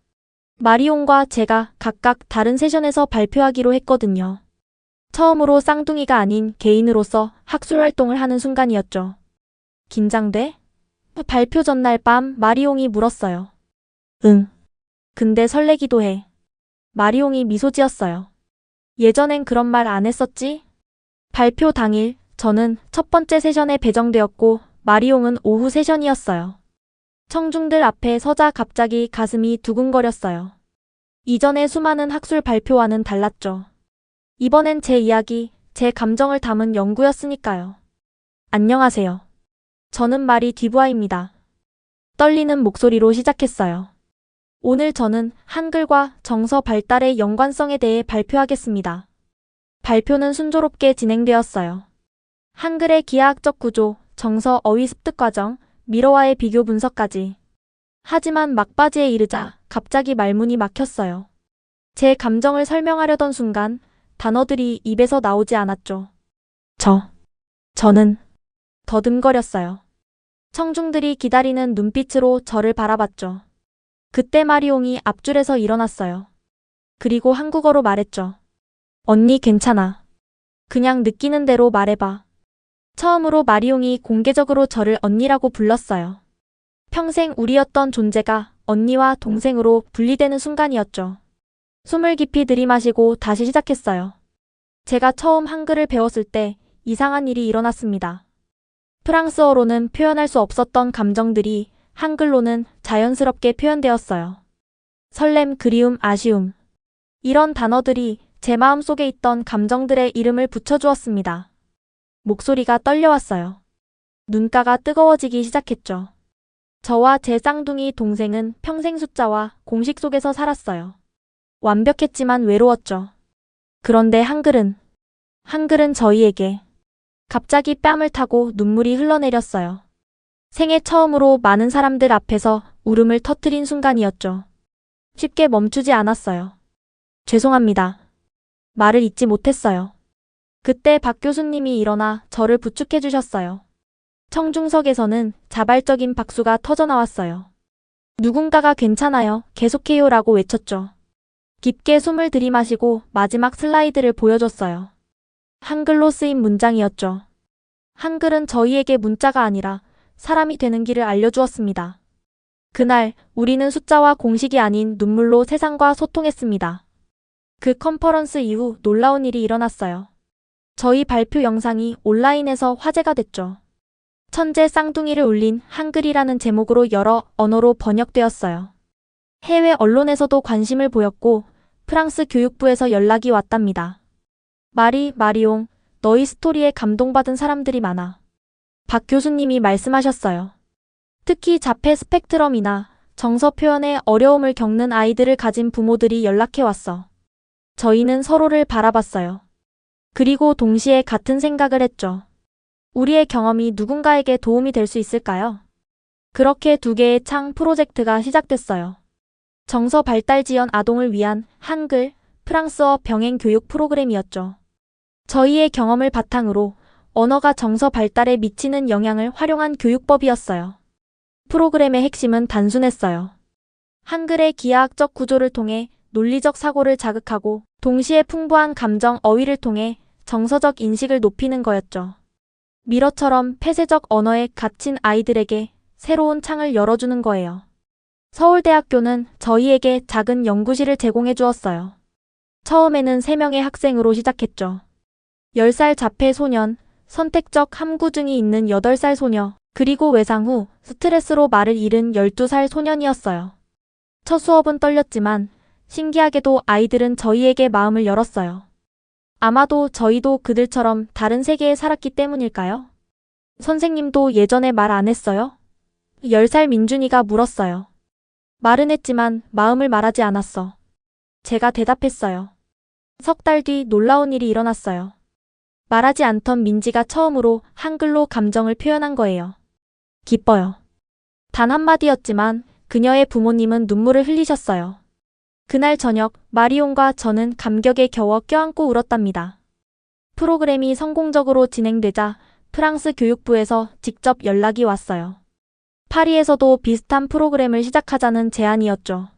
마리옹과 제가 각각 다른 세션에서 발표하기로 했거든요. 처음으로 쌍둥이가 아닌 개인으로서 학술 활동을 하는 순간이었죠. 긴장돼? 발표 전날 밤 마리옹이 물었어요. 응. 근데 설레기도 해. 마리옹이 미소 지었어요. 예전엔 그런 말 안 했었지? 발표 당일 저는 첫 번째 세션에 배정되었고 마리옹은 오후 세션이었어요. 청중들 앞에 서자 갑자기 가슴이 두근거렸어요. 이전의 수많은 학술 발표와는 달랐죠. 이번엔 제 이야기, 제 감정을 담은 연구였으니까요. 안녕하세요. 저는 마리 듀부아입니다. 떨리는 목소리로 시작했어요. 오늘 저는 한글과 정서 발달의 연관성에 대해 발표하겠습니다. 발표는 순조롭게 진행되었어요. 한글의 기하학적 구조, 정서 어휘 습득 과정, 미러와의 비교 분석까지. 하지만 막바지에 이르자 갑자기 말문이 막혔어요. 제 감정을 설명하려던 순간 단어들이 입에서 나오지 않았죠. 저는 더듬거렸어요. 청중들이 기다리는 눈빛으로 저를 바라봤죠. 그때 마리옹이 앞줄에서 일어났어요. 그리고 한국어로 말했죠. 언니 괜찮아. 그냥 느끼는 대로 말해봐. 처음으로 마리옹이 공개적으로 저를 언니라고 불렀어요. 평생 우리였던 존재가 언니와 동생으로 분리되는 순간이었죠. 숨을 깊이 들이마시고 다시 시작했어요. 제가 처음 한글을 배웠을 때 이상한 일이 일어났습니다. 프랑스어로는 표현할 수 없었던 감정들이 한글로는 자연스럽게 표현되었어요. 설렘, 그리움, 아쉬움. 이런 단어들이 제 마음속에 있던 감정들의 이름을 붙여주었습니다. 목소리가 떨려왔어요. 눈가가 뜨거워지기 시작했죠. 저와 제 쌍둥이 동생은 평생 숫자와 공식 속에서 살았어요. 완벽했지만 외로웠죠. 그런데 한글은 저희에게 갑자기 뺨을 타고 눈물이 흘러내렸어요. 생애 처음으로 많은 사람들 앞에서 울음을 터뜨린 순간이었죠. 쉽게 멈추지 않았어요. 죄송합니다. 말을 잇지 못했어요. 그때 박 교수님이 일어나 저를 부축해 주셨어요. 청중석에서는 자발적인 박수가 터져나왔어요. 누군가가 괜찮아요, 계속해요 라고 외쳤죠. 깊게 숨을 들이마시고 마지막 슬라이드를 보여줬어요. 한글로 쓰인 문장이었죠. 한글은 저희에게 문자가 아니라 사람이 되는 길을 알려주었습니다. 그날 우리는 숫자와 공식이 아닌 눈물로 세상과 소통했습니다. 그 컨퍼런스 이후 놀라운 일이 일어났어요. 저희 발표 영상이 온라인에서 화제가 됐죠. 천재 쌍둥이를 울린 한글이라는 제목으로 여러 언어로 번역되었어요. 해외 언론에서도 관심을 보였고 프랑스 교육부에서 연락이 왔답니다. 마리옹, 너희 스토리에 감동받은 사람들이 많아. 박 교수님이 말씀하셨어요. 특히 자폐 스펙트럼이나 정서 표현에 어려움을 겪는 아이들을 가진 부모들이 연락해 왔어. 저희는 서로를 바라봤어요. 그리고 동시에 같은 생각을 했죠. 우리의 경험이 누군가에게 도움이 될 수 있을까요? 그렇게 2개의 창 프로젝트가 시작됐어요. 정서 발달 지연 아동을 위한 한글, 프랑스어 병행 교육 프로그램이었죠. 저희의 경험을 바탕으로 언어가 정서 발달에 미치는 영향을 활용한 교육법이었어요. 프로그램의 핵심은 단순했어요. 한글의 기하학적 구조를 통해 논리적 사고를 자극하고 동시에 풍부한 감정 어휘를 통해 정서적 인식을 높이는 거였죠. 미러처럼 폐쇄적 언어에 갇힌 아이들에게 새로운 창을 열어주는 거예요. 서울대학교는 저희에게 작은 연구실을 제공해 주었어요. 처음에는 3명의 학생으로 시작했죠. 10살 자폐 소년, 선택적 함구증이 있는 8살 소녀, 그리고 외상 후 스트레스로 말을 잃은 12살 소년이었어요. 첫 수업은 떨렸지만 신기하게도 아이들은 저희에게 마음을 열었어요. 아마도 저희도 그들처럼 다른 세계에 살았기 때문일까요? 선생님도 예전에 말 안 했어요? 10살 민준이가 물었어요. 말은 했지만 마음을 말하지 않았어. 제가 대답했어요. 석 달 뒤 놀라운 일이 일어났어요. 말하지 않던 민지가 처음으로 한글로 감정을 표현한 거예요. 기뻐요. 단 한마디였지만 그녀의 부모님은 눈물을 흘리셨어요. 그날 저녁 마리옹과 저는 감격에 겨워 껴안고 울었답니다. 프로그램이 성공적으로 진행되자 프랑스 교육부에서 직접 연락이 왔어요. 파리에서도 비슷한 프로그램을 시작하자는 제안이었죠.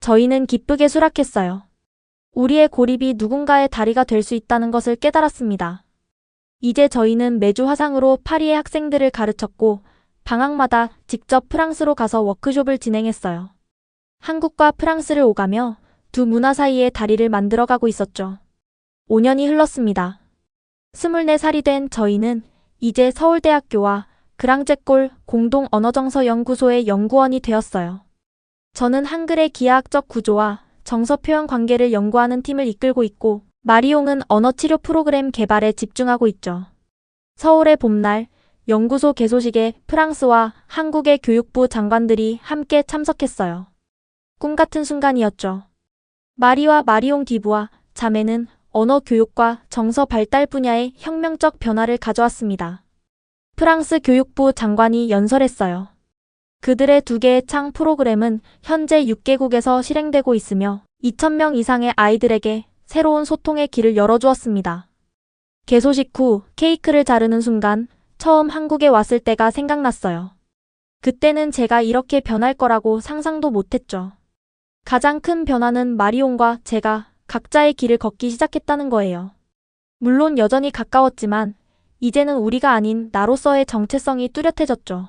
저희는 기쁘게 수락했어요. 우리의 고립이 누군가의 다리가 될 수 있다는 것을 깨달았습니다. 이제 저희는 매주 화상으로 파리의 학생들을 가르쳤고 방학마다 직접 프랑스로 가서 워크숍을 진행했어요. 한국과 프랑스를 오가며 두 문화 사이의 다리를 만들어가고 있었죠. 5년이 흘렀습니다. 24살이 된 저희는 이제 서울대학교와 그랑제골 공동언어정서연구소의 연구원이 되었어요. 저는 한글의 기하학적 구조와 정서 표현 관계를 연구하는 팀을 이끌고 있고 마리옹은 언어치료 프로그램 개발에 집중하고 있죠. 서울의 봄날, 연구소 개소식에 프랑스와 한국의 교육부 장관들이 함께 참석했어요. 꿈같은 순간이었죠. 마리와 마리옹 디부와 자매는 언어 교육과 정서 발달 분야에 혁명적 변화를 가져왔습니다. 프랑스 교육부 장관이 연설했어요. 그들의 2개의 창 프로그램은 현재 6개국에서 실행되고 있으며 2,000명 이상의 아이들에게 새로운 소통의 길을 열어주었습니다. 개소식 후 케이크를 자르는 순간 처음 한국에 왔을 때가 생각났어요. 그때는 제가 이렇게 변할 거라고 상상도 못했죠. 가장 큰 변화는 마리옹과 제가 각자의 길을 걷기 시작했다는 거예요. 물론 여전히 가까웠지만 이제는 우리가 아닌 나로서의 정체성이 뚜렷해졌죠.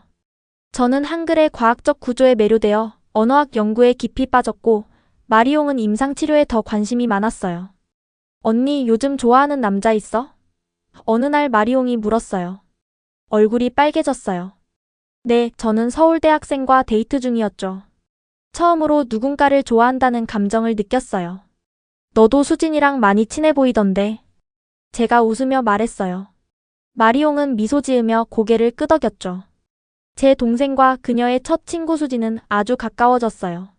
저는 한글의 과학적 구조에 매료되어 언어학 연구에 깊이 빠졌고 마리옹은 임상치료에 더 관심이 많았어요. 언니, 요즘 좋아하는 남자 있어? 어느 날 마리옹이 물었어요. 얼굴이 빨개졌어요. 네, 저는 서울대 학생과 데이트 중이었죠. 처음으로 누군가를 좋아한다는 감정을 느꼈어요. 너도 수진이랑 많이 친해 보이던데. 제가 웃으며 말했어요. 마리옹은 미소 지으며 고개를 끄덕였죠. 제 동생과 그녀의 첫 친구 수진은 아주 가까워졌어요.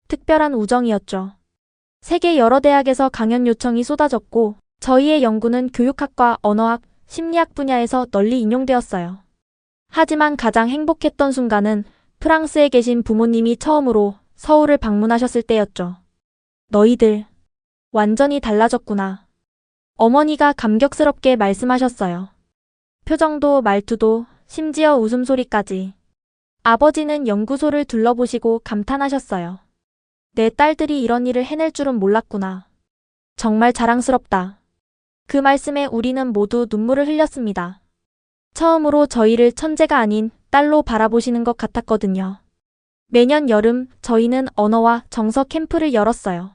특별한 우정이었죠. 세계 여러 대학에서 강연 요청이 쏟아졌고 저희의 연구는 교육학과 언어학, 심리학 분야에서 널리 인용되었어요. 하지만 가장 행복했던 순간은 프랑스에 계신 부모님이 처음으로 서울을 방문하셨을 때였죠. 너희들 완전히 달라졌구나. 어머니가 감격스럽게 말씀하셨어요. 표정도 말투도 심지어 웃음소리까지. 아버지는 연구소를 둘러보시고 감탄하셨어요. 내 딸들이 이런 일을 해낼 줄은 몰랐구나. 정말 자랑스럽다. 그 말씀에 우리는 모두 눈물을 흘렸습니다. 처음으로 저희를 천재가 아닌 딸로 바라보시는 것 같았거든요. 매년 여름 저희는 언어와 정서 캠프를 열었어요.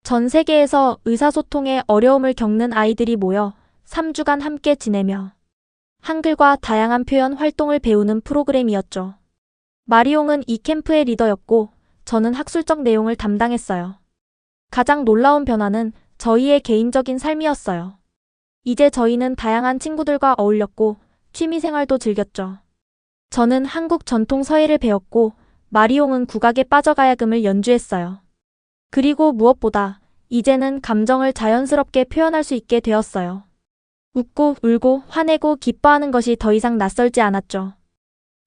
전 세계에서 의사소통에 어려움을 겪는 아이들이 모여 3주간 함께 지내며 한글과 다양한 표현 활동을 배우는 프로그램이었죠. 마리옹은 이 캠프의 리더였고 저는 학술적 내용을 담당했어요. 가장 놀라운 변화는 저희의 개인적인 삶이었어요. 이제 저희는 다양한 친구들과 어울렸고 취미생활도 즐겼죠. 저는 한국 전통 서예를 배웠고 마리옹은 국악에 빠져가야금을 연주했어요. 그리고 무엇보다 이제는 감정을 자연스럽게 표현할 수 있게 되었어요. 웃고 울고 화내고 기뻐하는 것이 더 이상 낯설지 않았죠.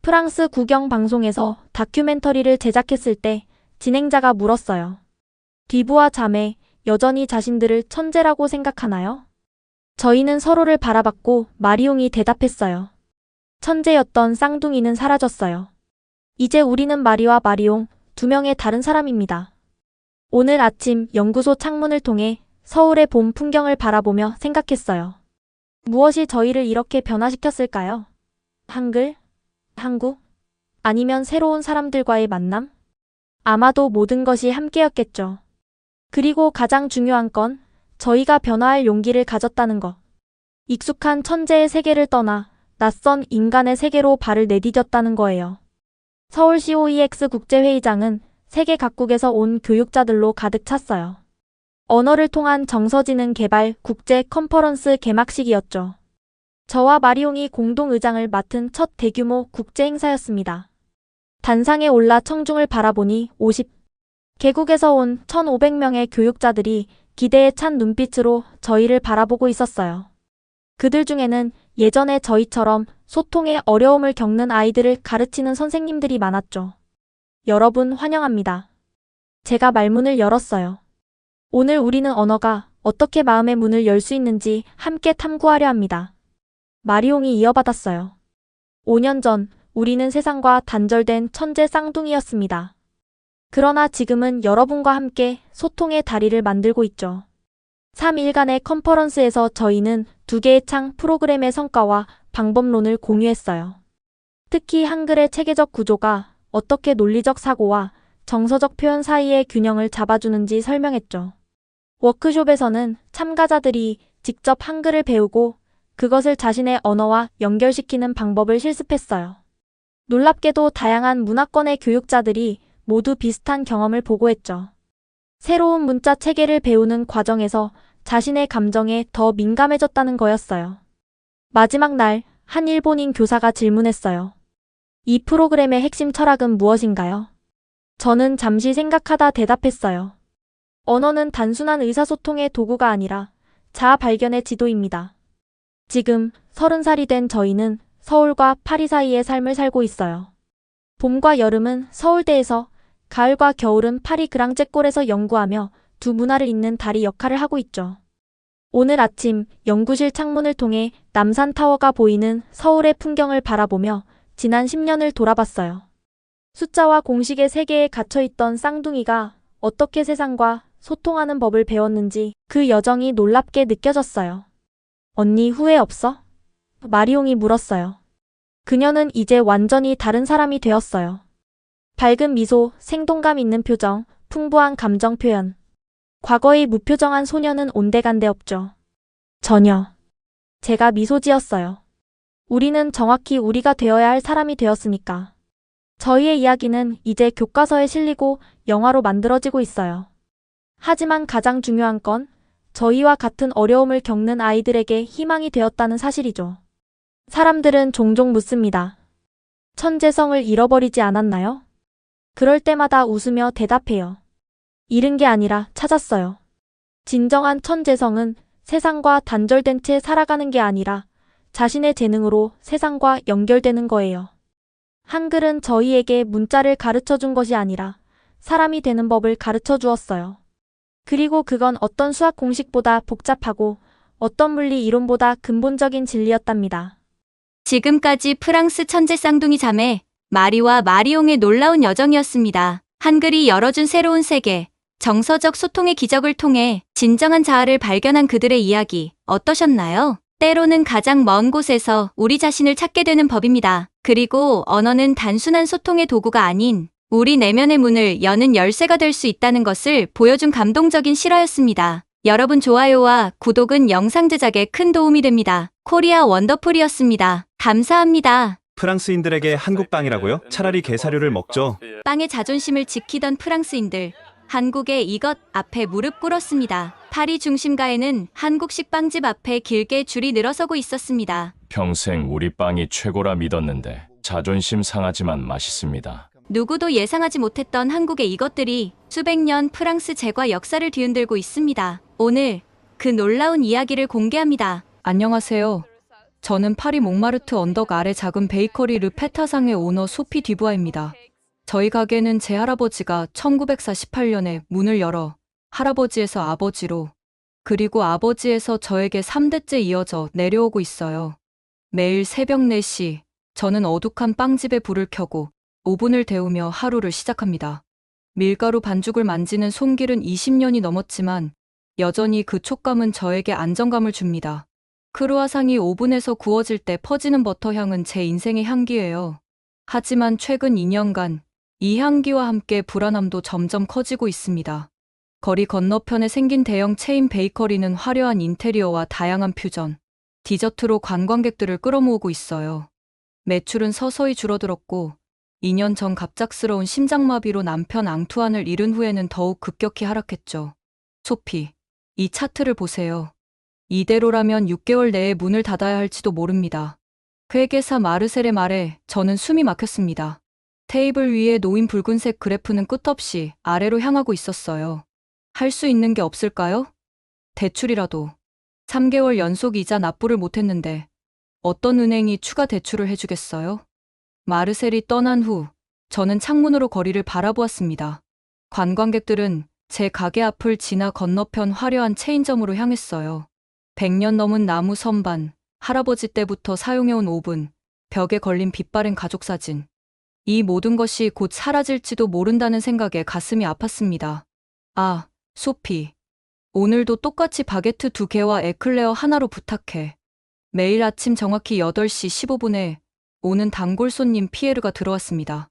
프랑스 국영 방송에서 다큐멘터리를 제작했을 때 진행자가 물었어요. 뒤부와 자매, 여전히 자신들을 천재라고 생각하나요? 저희는 서로를 바라봤고 마리옹이 대답했어요. 천재였던 쌍둥이는 사라졌어요. 이제 우리는 마리와 마리옹, 두 명의 다른 사람입니다. 오늘 아침 연구소 창문을 통해 서울의 봄 풍경을 바라보며 생각했어요. 무엇이 저희를 이렇게 변화시켰을까요? 한글? 한국? 아니면 새로운 사람들과의 만남? 아마도 모든 것이 함께였겠죠. 그리고 가장 중요한 건 저희가 변화할 용기를 가졌다는 것. 익숙한 천재의 세계를 떠나 낯선 인간의 세계로 발을 내디뎠다는 거예요. 서울 COEX 국제회의장은 세계 각국에서 온 교육자들로 가득 찼어요. 언어를 통한 정서지능 개발 국제 컨퍼런스 개막식이었죠. 저와 마리옹이 공동 의장을 맡은 첫 대규모 국제 행사였습니다. 단상에 올라 청중을 바라보니 50개국에서 온 1,500명의 교육자들이 기대에 찬 눈빛으로 저희를 바라보고 있었어요. 그들 중에는 예전에 저희처럼 소통에 어려움을 겪는 아이들을 가르치는 선생님들이 많았죠. 여러분 환영합니다. 제가 말문을 열었어요. 오늘 우리는 언어가 어떻게 마음의 문을 열 수 있는지 함께 탐구하려 합니다. 마리옹이 이어받았어요. 5년 전 우리는 세상과 단절된 천재 쌍둥이였습니다. 그러나 지금은 여러분과 함께 소통의 다리를 만들고 있죠. 3일간의 컨퍼런스에서 저희는 2개의 창 프로그램의 성과와 방법론을 공유했어요. 특히 한글의 체계적 구조가 어떻게 논리적 사고와 정서적 표현 사이의 균형을 잡아주는지 설명했죠. 워크숍에서는 참가자들이 직접 한글을 배우고 그것을 자신의 언어와 연결시키는 방법을 실습했어요. 놀랍게도 다양한 문화권의 교육자들이 모두 비슷한 경험을 보고했죠. 새로운 문자 체계를 배우는 과정에서 자신의 감정에 더 민감해졌다는 거였어요. 마지막 날, 한 일본인 교사가 질문했어요. 이 프로그램의 핵심 철학은 무엇인가요? 저는 잠시 생각하다 대답했어요. 언어는 단순한 의사소통의 도구가 아니라 자아 발견의 지도입니다. 지금 30살이 된 저희는 서울과 파리 사이의 삶을 살고 있어요. 봄과 여름은 서울대에서, 가을과 겨울은 파리 그랑제골에서 연구하며 두 문화를 잇는 다리 역할을 하고 있죠. 오늘 아침 연구실 창문을 통해 남산타워가 보이는 서울의 풍경을 바라보며 지난 10년을 돌아봤어요. 숫자와 공식의 세계에 갇혀있던 쌍둥이가 어떻게 세상과 소통하는 법을 배웠는지 그 여정이 놀랍게 느껴졌어요. 언니 후회 없어? 마리옹이 물었어요. 그녀는 이제 완전히 다른 사람이 되었어요. 밝은 미소, 생동감 있는 표정, 풍부한 감정 표현. 과거의 무표정한 소녀는 온데간데 없죠. 전혀. 제가 미소 지었어요. 우리는 정확히 우리가 되어야 할 사람이 되었으니까. 저희의 이야기는 이제 교과서에 실리고 영화로 만들어지고 있어요. 하지만 가장 중요한 건 저희와 같은 어려움을 겪는 아이들에게 희망이 되었다는 사실이죠. 사람들은 종종 묻습니다. 천재성을 잃어버리지 않았나요? 그럴 때마다 웃으며 대답해요. 잃은 게 아니라 찾았어요. 진정한 천재성은 세상과 단절된 채 살아가는 게 아니라 자신의 재능으로 세상과 연결되는 거예요. 한글은 저희에게 문자를 가르쳐 준 것이 아니라 사람이 되는 법을 가르쳐 주었어요. 그리고 그건 어떤 수학 공식보다 복잡하고 어떤 물리 이론보다 근본적인 진리였답니다. 지금까지 프랑스 천재 쌍둥이 자매 마리와 마리옹의 놀라운 여정이었습니다. 한글이 열어준 새로운 세계, 정서적 소통의 기적을 통해 진정한 자아를 발견한 그들의 이야기 어떠셨나요? 때로는 가장 먼 곳에서 우리 자신을 찾게 되는 법입니다. 그리고 언어는 단순한 소통의 도구가 아닌 우리 내면의 문을 여는 열쇠가 될 수 있다는 것을 보여준 감동적인 실화였습니다. 여러분 좋아요와 구독은 영상 제작에 큰 도움이 됩니다. 코리아 원더풀이었습니다. 감사합니다. 프랑스인들에게 한국빵이라고요? 차라리 게사료를 먹죠. 빵의 자존심을 지키던 프랑스인들, 한국의 이것 앞에 무릎 꿇었습니다. 파리 중심가에는 한국식 빵집 앞에 길게 줄이 늘어서고 있었습니다. 평생 우리 빵이 최고라 믿었는데 자존심 상하지만 맛있습니다. 누구도 예상하지 못했던 한국의 이것들이 수백 년 프랑스 제과 역사를 뒤흔들고 있습니다. 오늘 그 놀라운 이야기를 공개합니다. 안녕하세요. 저는 파리 몽마르트 언덕 아래 작은 베이커리 르페타상의 오너 소피 듀부아입니다. 저희 가게는 제 할아버지가 1948년에 문을 열어 할아버지에서 아버지로 그리고 아버지에서 저에게 3대째 이어져 내려오고 있어요. 매일 새벽 4시 저는 어둑한 빵집에 불을 켜고 오븐을 데우며 하루를 시작합니다. 밀가루 반죽을 만지는 손길은 20년이 넘었지만 여전히 그 촉감은 저에게 안정감을 줍니다. 크루아상이 오븐에서 구워질 때 퍼지는 버터 향은 제 인생의 향기예요. 하지만 최근 2년간 이 향기와 함께 불안함도 점점 커지고 있습니다. 거리 건너편에 생긴 대형 체인 베이커리는 화려한 인테리어와 다양한 퓨전, 디저트로 관광객들을 끌어모으고 있어요. 매출은 서서히 줄어들었고 2년 전 갑작스러운 심장마비로 남편 앙투안을 잃은 후에는 더욱 급격히 하락했죠. 소피, 이 차트를 보세요. 이대로라면 6개월 내에 문을 닫아야 할지도 모릅니다. 회계사 마르셀의 말에 저는 숨이 막혔습니다. 테이블 위에 놓인 붉은색 그래프는 끝없이 아래로 향하고 있었어요. 할 수 있는 게 없을까요? 대출이라도. 3개월 연속 이자 납부를 못했는데 어떤 은행이 추가 대출을 해주겠어요? 마르셀이 떠난 후 저는 창문으로 거리를 바라보았습니다. 관광객들은 제 가게 앞을 지나 건너편 화려한 체인점으로 향했어요. 100년 넘은 나무 선반, 할아버지 때부터 사용해온 오븐, 벽에 걸린 빛바랜 가족 사진. 이 모든 것이 곧 사라질지도 모른다는 생각에 가슴이 아팠습니다. 아, 소피. 오늘도 똑같이 바게트 2개와 에클레어 하나로 부탁해. 매일 아침 정확히 8시 15분에 오는 단골 손님 피에르가 들어왔습니다.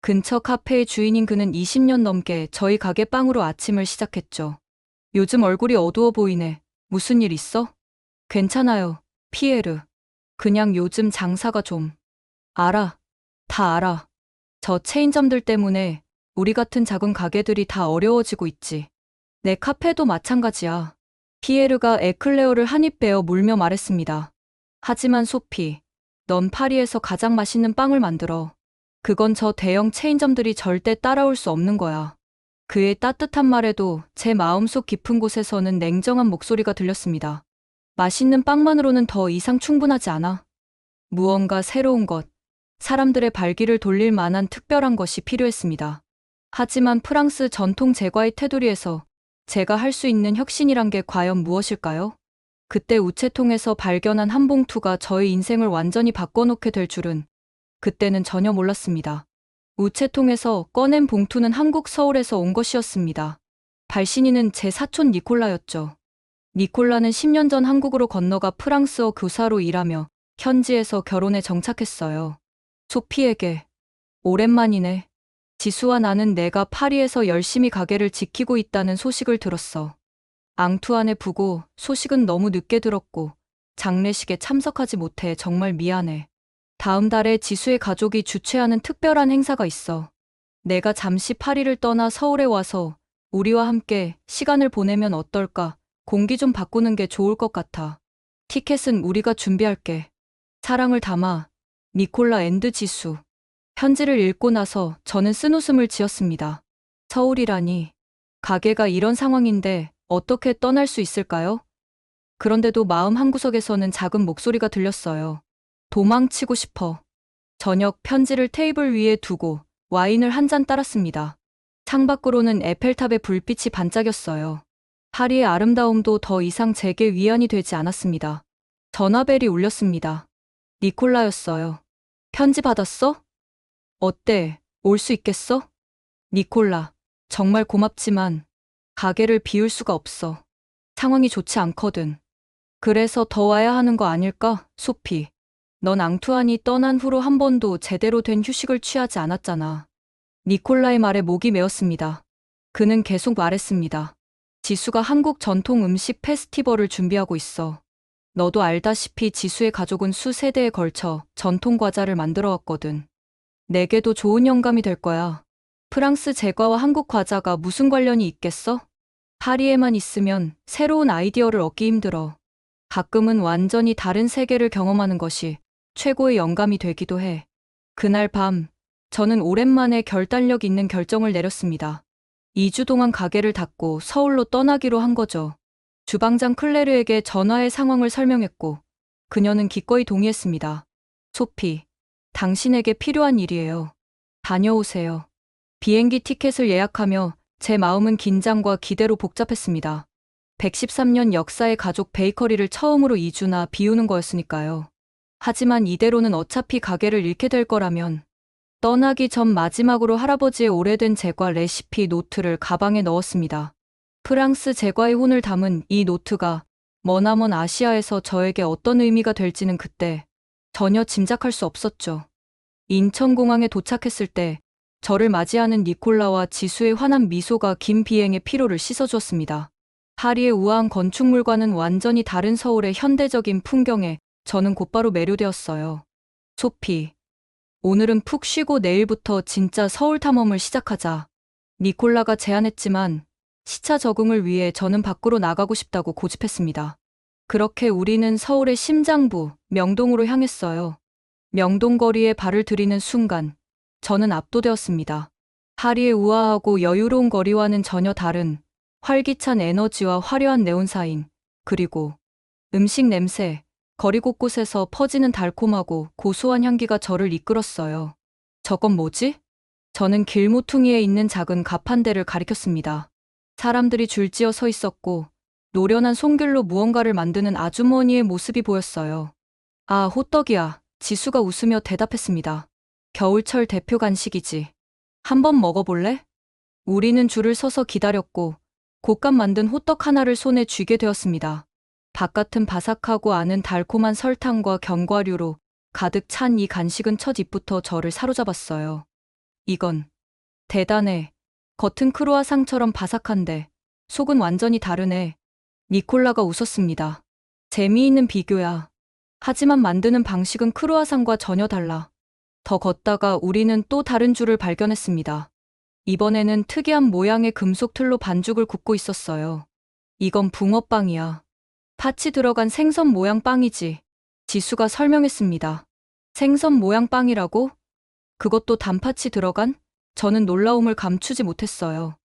근처 카페의 주인인 그는 20년 넘게 저희 가게 빵으로 아침을 시작했죠. 요즘 얼굴이 어두워 보이네. 무슨 일 있어? 괜찮아요, 피에르. 그냥 요즘 장사가 좀. 알아. 다 알아. 저 체인점들 때문에 우리 같은 작은 가게들이 다 어려워지고 있지. 내 카페도 마찬가지야. 피에르가 에클레어를 한 입 베어 물며 말했습니다. 하지만 소피, 넌 파리에서 가장 맛있는 빵을 만들어. 그건 저 대형 체인점들이 절대 따라올 수 없는 거야. 그의 따뜻한 말에도 제 마음속 깊은 곳에서는 냉정한 목소리가 들렸습니다. 맛있는 빵만으로는 더 이상 충분하지 않아. 무언가 새로운 것, 사람들의 발길을 돌릴 만한 특별한 것이 필요했습니다. 하지만 프랑스 전통 제과의 테두리에서 제가 할 수 있는 혁신이란 게 과연 무엇일까요? 그때 우체통에서 발견한 한 봉투가 저의 인생을 완전히 바꿔놓게 될 줄은 그때는 전혀 몰랐습니다. 우체통에서 꺼낸 봉투는 한국 서울에서 온 것이었습니다. 발신인은 제 사촌 니콜라였죠. 니콜라는 10년 전 한국으로 건너가 프랑스어 교사로 일하며 현지에서 결혼에 정착했어요. 소피에게 오랜만이네. 지수와 나는 내가 파리에서 열심히 가게를 지키고 있다는 소식을 들었어. 앙투안의 부고 소식은 너무 늦게 들었고 장례식에 참석하지 못해 정말 미안해. 다음 달에 지수의 가족이 주최하는 특별한 행사가 있어. 내가 잠시 파리를 떠나 서울에 와서 우리와 함께 시간을 보내면 어떨까? 공기 좀 바꾸는 게 좋을 것 같아. 티켓은 우리가 준비할게. 사랑을 담아 니콜라 앤드 지수. 편지를 읽고 나서 저는 쓴웃음을 지었습니다. 서울이라니. 가게가 이런 상황인데 어떻게 떠날 수 있을까요? 그런데도 마음 한구석에서는 작은 목소리가 들렸어요. 도망치고 싶어. 저녁 편지를 테이블 위에 두고 와인을 한 잔 따랐습니다. 창밖으로는 에펠탑의 불빛이 반짝였어요. 파리의 아름다움도 더 이상 제게 위안이 되지 않았습니다. 전화벨이 울렸습니다. 니콜라였어요. 편지 받았어? 어때? 올 수 있겠어? 니콜라, 정말 고맙지만 가게를 비울 수가 없어. 상황이 좋지 않거든. 그래서 더 와야 하는 거 아닐까, 소피? 넌 앙투안이 떠난 후로 한 번도 제대로 된 휴식을 취하지 않았잖아. 니콜라의 말에 목이 메었습니다. 그는 계속 말했습니다. 지수가 한국 전통 음식 페스티벌을 준비하고 있어. 너도 알다시피 지수의 가족은 수세대에 걸쳐 전통 과자를 만들어 왔거든. 내게도 좋은 영감이 될 거야. 프랑스 제과와 한국 과자가 무슨 관련이 있겠어? 파리에만 있으면 새로운 아이디어를 얻기 힘들어. 가끔은 완전히 다른 세계를 경험하는 것이 최고의 영감이 되기도 해. 그날 밤, 저는 오랜만에 결단력 있는 결정을 내렸습니다. 2주 동안 가게를 닫고 서울로 떠나기로 한 거죠. 주방장 클레르에게 전화해 상황을 설명했고, 그녀는 기꺼이 동의했습니다. 소피, 당신에게 필요한 일이에요. 다녀오세요. 비행기 티켓을 예약하며 제 마음은 긴장과 기대로 복잡했습니다. 113년 역사의 가족 베이커리를 처음으로 2주나 비우는 거였으니까요. 하지만 이대로는 어차피 가게를 잃게 될 거라면 떠나기 전 마지막으로 할아버지의 오래된 제과 레시피 노트를 가방에 넣었습니다. 프랑스 제과의 혼을 담은 이 노트가 머나먼 아시아에서 저에게 어떤 의미가 될지는 그때 전혀 짐작할 수 없었죠. 인천공항에 도착했을 때 저를 맞이하는 니콜라와 지수의 환한 미소가 긴 비행의 피로를 씻어주었습니다. 파리의 우아한 건축물과는 완전히 다른 서울의 현대적인 풍경에 저는 곧바로 매료되었어요. 소피, 오늘은 푹 쉬고 내일부터 진짜 서울 탐험을 시작하자. 니콜라가 제안했지만 시차 적응을 위해 저는 밖으로 나가고 싶다고 고집했습니다. 그렇게 우리는 서울의 심장부, 명동으로 향했어요. 명동 거리에 발을 들이는 순간 저는 압도되었습니다. 파리의 우아하고 여유로운 거리와는 전혀 다른 활기찬 에너지와 화려한 네온사인, 그리고 음식 냄새, 거리 곳곳에서 퍼지는 달콤하고 고소한 향기가 저를 이끌었어요. 저건 뭐지? 저는 길모퉁이에 있는 작은 갑 한 대를 가리켰습니다. 사람들이 줄지어 서 있었고 노련한 손길로 무언가를 만드는 아주머니의 모습이 보였어요. 아, 호떡이야. 지수가 웃으며 대답했습니다. 겨울철 대표 간식이지. 한번 먹어볼래? 우리는 줄을 서서 기다렸고 곶감 만든 호떡 하나를 손에 쥐게 되었습니다. 바깥은 바삭하고 안은 달콤한 설탕과 견과류로 가득 찬 이 간식은 첫 입부터 저를 사로잡았어요. 이건 대단해. 겉은 크루아상처럼 바삭한데 속은 완전히 다르네. 니콜라가 웃었습니다. 재미있는 비교야. 하지만 만드는 방식은 크루아상과 전혀 달라. 더 걷다가 우리는 또 다른 줄을 발견했습니다. 이번에는 특이한 모양의 금속 틀로 반죽을 굽고 있었어요. 이건 붕어빵이야. 팥이 들어간 생선 모양 빵이지. 지수가 설명했습니다. 생선 모양 빵이라고? 그것도 단팥이 들어간? 저는 놀라움을 감추지 못했어요.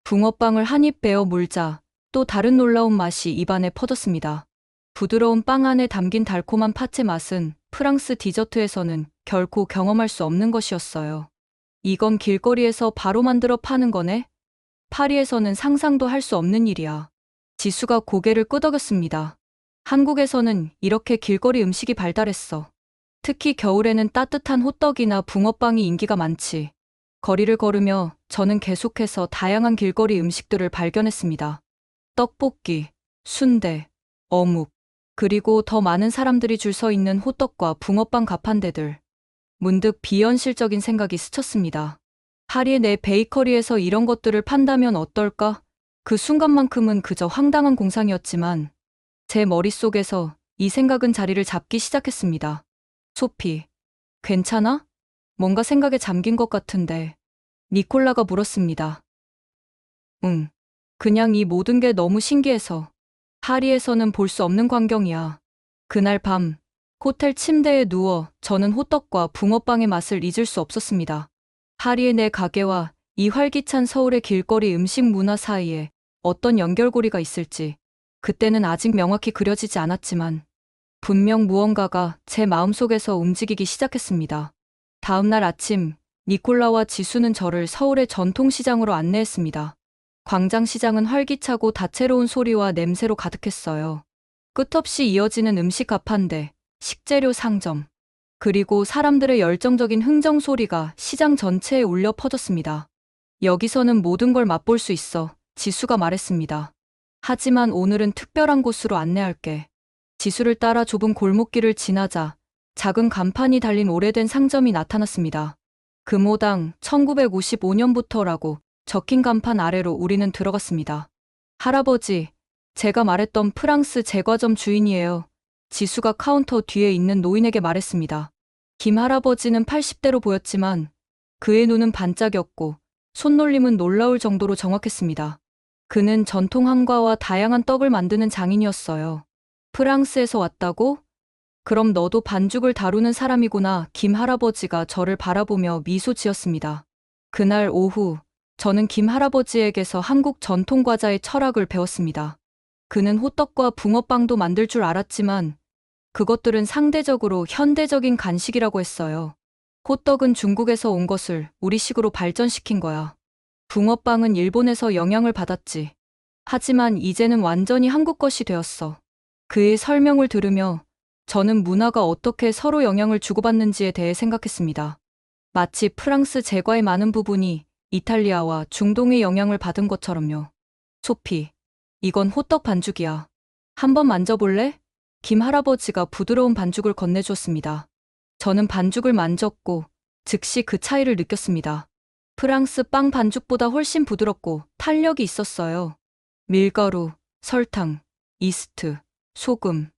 붕어빵을 한 입 베어 물자 또 다른 놀라운 맛이 입안에 퍼졌습니다. 부드러운 빵 안에 담긴 달콤한 팥의 맛은 프랑스 디저트에서는 결코 경험할 수 없는 것이었어요. 이건 길거리에서 바로 만들어 파는 거네? 파리에서는 상상도 할 수 없는 일이야. 지수가 고개를 끄덕였습니다. 한국에서는 이렇게 길거리 음식이 발달했어. 특히 겨울에는 따뜻한 호떡이나 붕어빵이 인기가 많지. 거리를 걸으며 저는 계속해서 다양한 길거리 음식들을 발견했습니다. 떡볶이, 순대, 어묵, 그리고 더 많은 사람들이 줄 서 있는 호떡과 붕어빵 가판대들. 문득 비현실적인 생각이 스쳤습니다. 파리의 내 베이커리에서 이런 것들을 판다면 어떨까? 그 순간만큼은 그저 황당한 공상이었지만 제 머릿속에서 이 생각은 자리를 잡기 시작했습니다. 소피, 괜찮아? 뭔가 생각에 잠긴 것 같은데. 니콜라가 물었습니다. 응. 그냥 이 모든 게 너무 신기해서. 파리에서는 볼 수 없는 광경이야. 그날 밤, 호텔 침대에 누워 저는 호떡과 붕어빵의 맛을 잊을 수 없었습니다. 파리의 내 가게와 이 활기찬 서울의 길거리 음식 문화 사이에 어떤 연결고리가 있을지 그때는 아직 명확히 그려지지 않았지만 분명 무언가가 제 마음속에서 움직이기 시작했습니다. 다음 날 아침, 니콜라와 지수는 저를 서울의 전통시장으로 안내했습니다. 광장시장은 활기차고 다채로운 소리와 냄새로 가득했어요. 끝없이 이어지는 음식 가판대, 식재료 상점, 그리고 사람들의 열정적인 흥정 소리가 시장 전체에 울려 퍼졌습니다. 여기서는 모든 걸 맛볼 수 있어. 지수가 말했습니다. 하지만 오늘은 특별한 곳으로 안내할게. 지수를 따라 좁은 골목길을 지나자 작은 간판이 달린 오래된 상점이 나타났습니다. 금호당 1955년부터라고 적힌 간판 아래로 우리는 들어갔습니다. 할아버지, 제가 말했던 프랑스 제과점 주인이에요. 지수가 카운터 뒤에 있는 노인에게 말했습니다. 김 할아버지는 80대로 보였지만 그의 눈은 반짝였고 손놀림은 놀라울 정도로 정확했습니다. 그는 전통 한과와 다양한 떡을 만드는 장인이었어요. 프랑스에서 왔다고? 그럼 너도 반죽을 다루는 사람이구나. 김 할아버지가 저를 바라보며 미소 지었습니다. 그날 오후, 저는 김 할아버지에게서 한국 전통 과자의 철학을 배웠습니다. 그는 호떡과 붕어빵도 만들 줄 알았지만 그것들은 상대적으로 현대적인 간식이라고 했어요. 호떡은 중국에서 온 것을 우리식으로 발전시킨 거야. 붕어빵은 일본에서 영향을 받았지. 하지만 이제는 완전히 한국 것이 되었어. 그의 설명을 들으며 저는 문화가 어떻게 서로 영향을 주고받는지에 대해 생각했습니다. 마치 프랑스 제과의 많은 부분이 이탈리아와 중동의 영향을 받은 것처럼요. 소피, 이건 호떡 반죽이야. 한번 만져볼래? 김 할아버지가 부드러운 반죽을 건네주었습니다. 저는 반죽을 만졌고 즉시 그 차이를 느꼈습니다. 프랑스 빵 반죽보다 훨씬 부드럽고 탄력이 있었어요. 밀가루, 설탕, 이스트, 소금.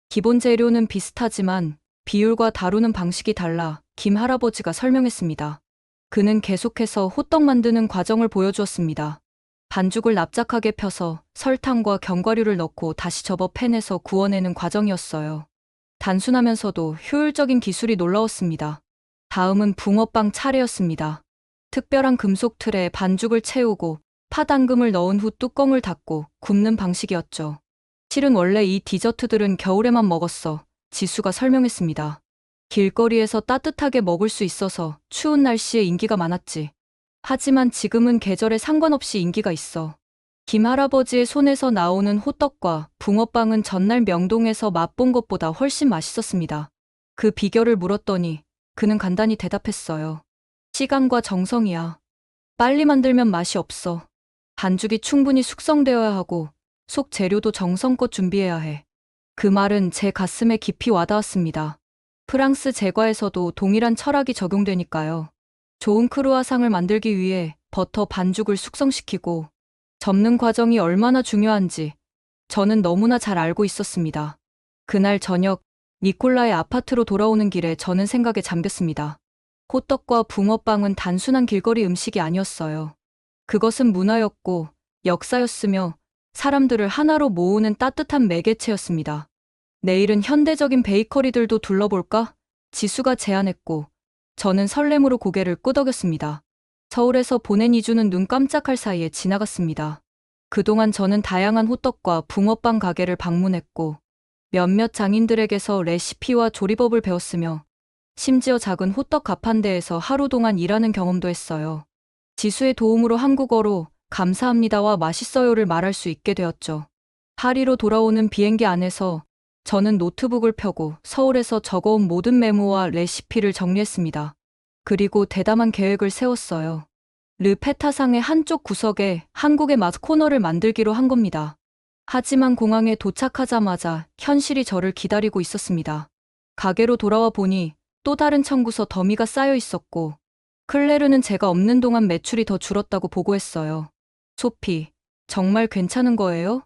기본 재료는 비슷하지만 비율과 다루는 방식이 달라 김 할아버지가 설명했습니다. 그는 계속해서 호떡 만드는 과정을 보여주었습니다. 반죽을 납작하게 펴서 설탕과 견과류를 넣고 다시 접어 팬에서 구워내는 과정이었어요. 단순하면서도 효율적인 기술이 놀라웠습니다. 다음은 붕어빵 차례였습니다. 특별한 금속 틀에 반죽을 채우고 팥앙금을 넣은 후 뚜껑을 닫고 굽는 방식이었죠. 실은 원래 이 디저트들은 겨울에만 먹었어. 지수가 설명했습니다. 길거리에서 따뜻하게 먹을 수 있어서 추운 날씨에 인기가 많았지. 하지만 지금은 계절에 상관없이 인기가 있어. 김 할아버지의 손에서 나오는 호떡과 붕어빵은 전날 명동에서 맛본 것보다 훨씬 맛있었습니다. 그 비결을 물었더니 그는 간단히 대답했어요. 시간과 정성이야. 빨리 만들면 맛이 없어. 반죽이 충분히 숙성되어야 하고 속 재료도 정성껏 준비해야 해. 그 말은 제 가슴에 깊이 와닿았습니다. 프랑스 제과에서도 동일한 철학이 적용되니까요. 좋은 크루아상을 만들기 위해 버터 반죽을 숙성시키고 접는 과정이 얼마나 중요한지 저는 너무나 잘 알고 있었습니다. 그날 저녁 니콜라의 아파트로 돌아오는 길에 저는 생각에 잠겼습니다. 호떡과 붕어빵은 단순한 길거리 음식이 아니었어요. 그것은 문화였고 역사였으며 사람들을 하나로 모으는 따뜻한 매개체였습니다. 내일은 현대적인 베이커리들도 둘러볼까? 지수가 제안했고 저는 설렘으로 고개를 끄덕였습니다. 서울에서 보낸 2주는 눈 깜짝할 사이에 지나갔습니다. 그동안 저는 다양한 호떡과 붕어빵 가게를 방문했고 몇몇 장인들에게서 레시피와 조리법을 배웠으며 심지어 작은 호떡 가판대에서 하루 동안 일하는 경험도 했어요. 지수의 도움으로 한국어로 감사합니다와 맛있어요를 말할 수 있게 되었죠. 파리로 돌아오는 비행기 안에서 저는 노트북을 펴고 서울에서 적어온 모든 메모와 레시피를 정리했습니다. 그리고 대담한 계획을 세웠어요. 르페타상의 한쪽 구석에 한국의 맛 코너를 만들기로 한 겁니다. 하지만 공항에 도착하자마자 현실이 저를 기다리고 있었습니다. 가게로 돌아와 보니 또 다른 청구서 더미가 쌓여 있었고 클레르는 제가 없는 동안 매출이 더 줄었다고 보고했어요. 소피, 정말 괜찮은 거예요?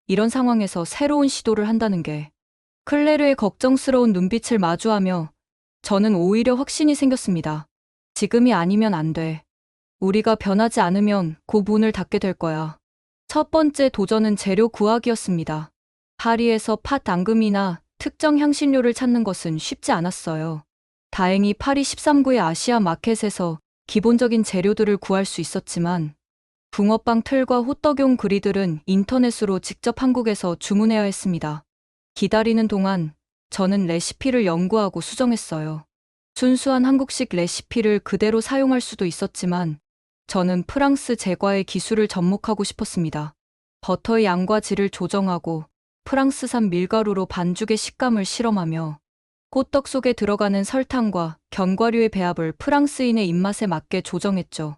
이런 상황에서 새로운 시도를 한다는 게. 클레르의 걱정스러운 눈빛을 마주하며 저는 오히려 확신이 생겼습니다. 지금이 아니면 안 돼. 우리가 변하지 않으면 곧 문을 닫게 될 거야. 첫 번째 도전은 재료 구하기였습니다. 파리에서 팥 앙금이나 특정 향신료를 찾는 것은 쉽지 않았어요. 다행히 파리 13구의 아시아 마켓에서 기본적인 재료들을 구할 수 있었지만 붕어빵 틀과 호떡용 그리들은 인터넷으로 직접 한국에서 주문해야 했습니다. 기다리는 동안 저는 레시피를 연구하고 수정했어요. 순수한 한국식 레시피를 그대로 사용할 수도 있었지만 저는 프랑스 제과의 기술을 접목하고 싶었습니다. 버터의 양과 질을 조정하고 프랑스산 밀가루로 반죽의 식감을 실험하며 호떡 속에 들어가는 설탕과 견과류의 배합을 프랑스인의 입맛에 맞게 조정했죠.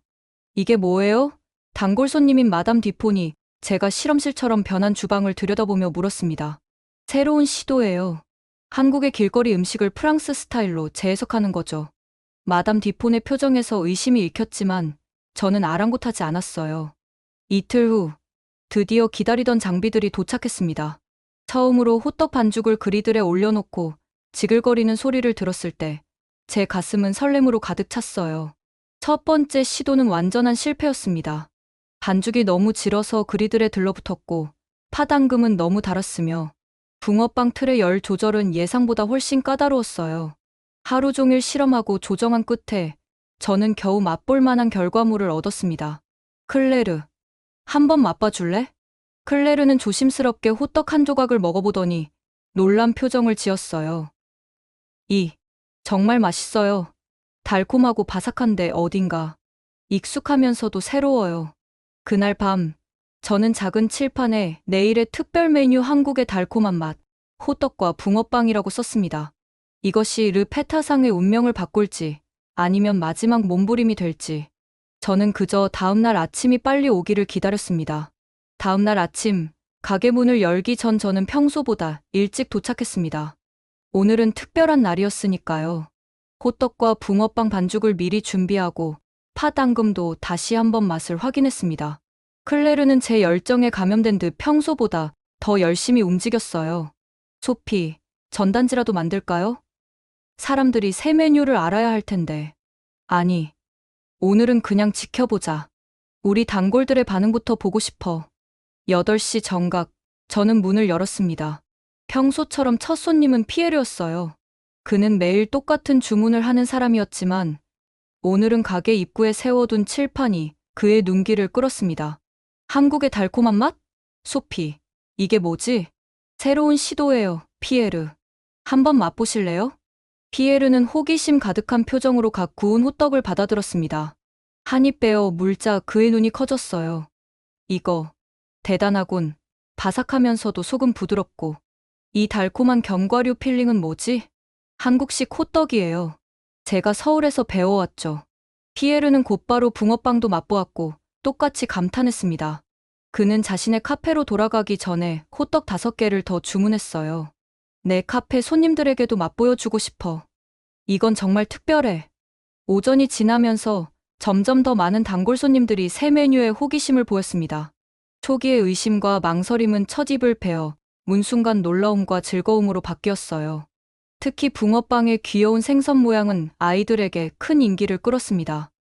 이게 뭐예요? 단골 손님인 마담 디폰이 제가 실험실처럼 변한 주방을 들여다보며 물었습니다. 새로운 시도예요. 한국의 길거리 음식을 프랑스 스타일로 재해석하는 거죠. 마담 디폰의 표정에서 의심이 읽혔지만 저는 아랑곳하지 않았어요. 이틀 후 드디어 기다리던 장비들이 도착했습니다. 처음으로 호떡 반죽을 그리들에 올려놓고 지글거리는 소리를 들었을 때 제 가슴은 설렘으로 가득 찼어요. 첫 번째 시도는 완전한 실패였습니다. 반죽이 너무 질어서 그리들에 들러붙었고 파당금은 너무 달았으며 붕어빵 틀의 열 조절은 예상보다 훨씬 까다로웠어요. 하루 종일 실험하고 조정한 끝에 저는 겨우 맛볼 만한 결과물을 얻었습니다. 클레르, 한번 맛봐줄래? 클레르는 조심스럽게 호떡 한 조각을 먹어보더니 놀란 표정을 지었어요. 정말 맛있어요. 달콤하고 바삭한데 어딘가 익숙하면서도 새로워요. 그날 밤, 저는 작은 칠판에 내일의 특별 메뉴 한국의 달콤한 맛, 호떡과 붕어빵이라고 썼습니다. 이것이 르 페타상의 운명을 바꿀지 아니면 마지막 몸부림이 될지 저는 그저 다음날 아침이 빨리 오기를 기다렸습니다. 다음날 아침, 가게 문을 열기 전 저는 평소보다 일찍 도착했습니다. 오늘은 특별한 날이었으니까요. 호떡과 붕어빵 반죽을 미리 준비하고 파당금도 다시 한번 맛을 확인했습니다. 클레르는 제 열정에 감염된 듯 평소보다 더 열심히 움직였어요. 소피, 전단지라도 만들까요? 사람들이 새 메뉴를 알아야 할 텐데. 아니, 오늘은 그냥 지켜보자. 우리 단골들의 반응부터 보고 싶어. 8시 정각, 저는 문을 열었습니다. 평소처럼 첫 손님은 피에르였어요. 그는 매일 똑같은 주문을 하는 사람이었지만 오늘은 가게 입구에 세워둔 칠판이 그의 눈길을 끌었습니다. 한국의 달콤한 맛? 소피, 이게 뭐지? 새로운 시도예요, 피에르. 한번 맛보실래요? 피에르는 호기심 가득한 표정으로 각 구운 호떡을 받아들었습니다. 한 입 베어 물자 그의 눈이 커졌어요. 이거, 대단하군. 바삭하면서도 속은 부드럽고. 이 달콤한 견과류 필링은 뭐지? 한국식 호떡이에요. 제가 서울에서 배워왔죠. 피에르는 곧바로 붕어빵도 맛보았고 똑같이 감탄했습니다. 그는 자신의 카페로 돌아가기 전에 호떡 5개를 더 주문했어요. 내 카페 손님들에게도 맛보여주고 싶어. 이건 정말 특별해. 오전이 지나면서 점점 더 많은 단골 손님들이 새 메뉴에 호기심을 보였습니다. 초기의 의심과 망설임은 첫 입을 베어 문 순간 놀라움과 즐거움으로 바뀌었어요. 특히 붕어빵의 귀여운 생선 모양은 아이들에게 큰 인기를 끌었습니다.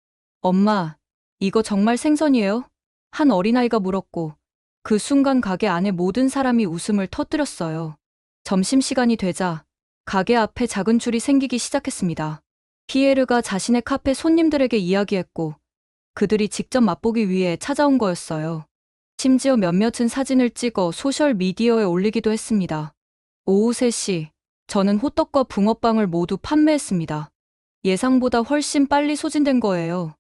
엄마, 이거 정말 생선이에요? 한 어린아이가 물었고 그 순간 가게 안에 모든 사람이 웃음을 터뜨렸어요. 점심시간이 되자 가게 앞에 작은 줄이 생기기 시작했습니다. 피에르가 자신의 카페 손님들에게 이야기했고 그들이 직접 맛보기 위해 찾아온 거였어요. 심지어 몇몇은 사진을 찍어 소셜미디어에 올리기도 했습니다. 오후 3시, 저는 호떡과 붕어빵을 모두 판매했습니다. 예상보다 훨씬 빨리 소진된 거예요.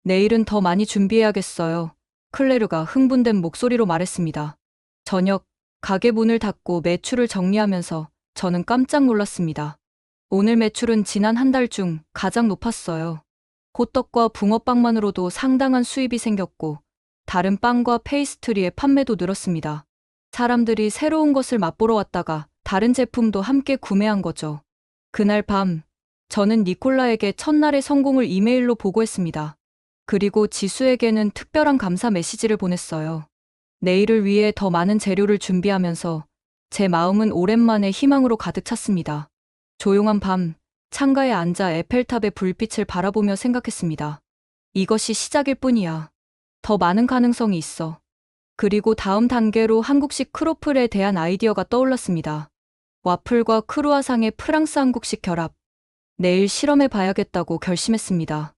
내일은 더 많이 준비해야겠어요. 클레르가 흥분된 목소리로 말했습니다. 저녁, 가게 문을 닫고 매출을 정리하면서 저는 깜짝 놀랐습니다. 오늘 매출은 지난 한 달 중 가장 높았어요. 호떡과 붕어빵만으로도 상당한 수입이 생겼고 다른 빵과 페이스트리의 판매도 늘었습니다. 사람들이 새로운 것을 맛보러 왔다가 다른 제품도 함께 구매한 거죠. 그날 밤, 저는 니콜라에게 첫날의 성공을 이메일로 보고했습니다. 그리고 지수에게는 특별한 감사 메시지를 보냈어요. 내일을 위해 더 많은 재료를 준비하면서 제 마음은 오랜만에 희망으로 가득 찼습니다. 조용한 밤, 창가에 앉아 에펠탑의 불빛을 바라보며 생각했습니다. 이것이 시작일 뿐이야. 더 많은 가능성이 있어. 그리고 다음 단계로 한국식 크로플에 대한 아이디어가 떠올랐습니다. 와플과 크루아상의 프랑스 한국식 결합. 내일 실험해 봐야겠다고 결심했습니다.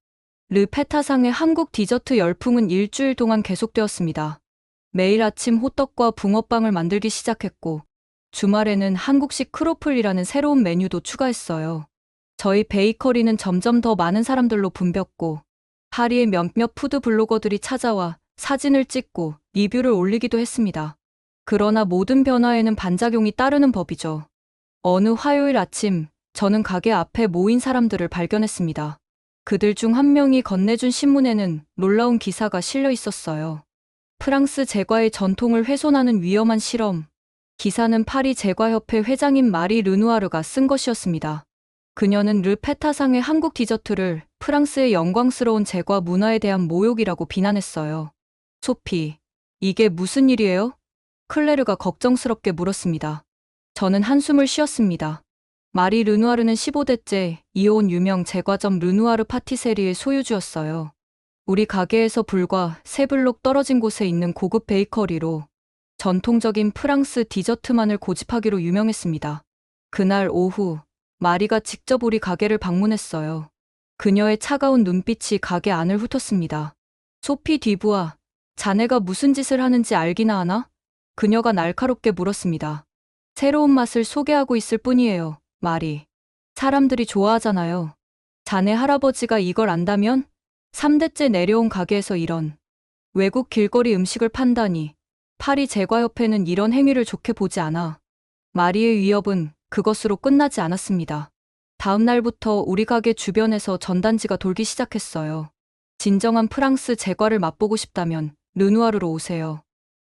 르 페타상의 한국 디저트 열풍은 일주일 동안 계속되었습니다. 매일 아침 호떡과 붕어빵을 만들기 시작했고 주말에는 한국식 크로플이라는 새로운 메뉴도 추가했어요. 저희 베이커리는 점점 더 많은 사람들로 붐볐고 파리의 몇몇 푸드 블로거들이 찾아와 사진을 찍고 리뷰를 올리기도 했습니다. 그러나 모든 변화에는 반작용이 따르는 법이죠. 어느 화요일 아침, 저는 가게 앞에 모인 사람들을 발견했습니다. 그들 중 한 명이 건네준 신문에는 놀라운 기사가 실려 있었어요. 프랑스 제과의 전통을 훼손하는 위험한 실험. 기사는 파리 제과협회 회장인 마리 르누아르가 쓴 것이었습니다. 그녀는 르페타상의 한국 디저트를 프랑스의 영광스러운 제과 문화에 대한 모욕이라고 비난했어요. 소피, 이게 무슨 일이에요? 클레르가 걱정스럽게 물었습니다. 저는 한숨을 쉬었습니다. 마리 르누아르는 15대째 이어온 유명 제과점 르누아르 파티세리의 소유주였어요. 우리 가게에서 불과 3블록 떨어진 곳에 있는 고급 베이커리로 전통적인 프랑스 디저트만을 고집하기로 유명했습니다. 그날 오후, 마리가 직접 우리 가게를 방문했어요. 그녀의 차가운 눈빛이 가게 안을 훑었습니다. 소피 디부아, 자네가 무슨 짓을 하는지 알기나 하나? 그녀가 날카롭게 물었습니다. 새로운 맛을 소개하고 있을 뿐이에요, 마리. 사람들이 좋아하잖아요. 자네 할아버지가 이걸 안다면? 3대째 내려온 가게에서 이런 외국 길거리 음식을 판다니. 파리 제과협회는 이런 행위를 좋게 보지 않아. 마리의 위협은 그것으로 끝나지 않았습니다. 다음 날부터 우리 가게 주변에서 전단지가 돌기 시작했어요. 진정한 프랑스 제과를 맛보고 싶다면 르누아르로 오세요.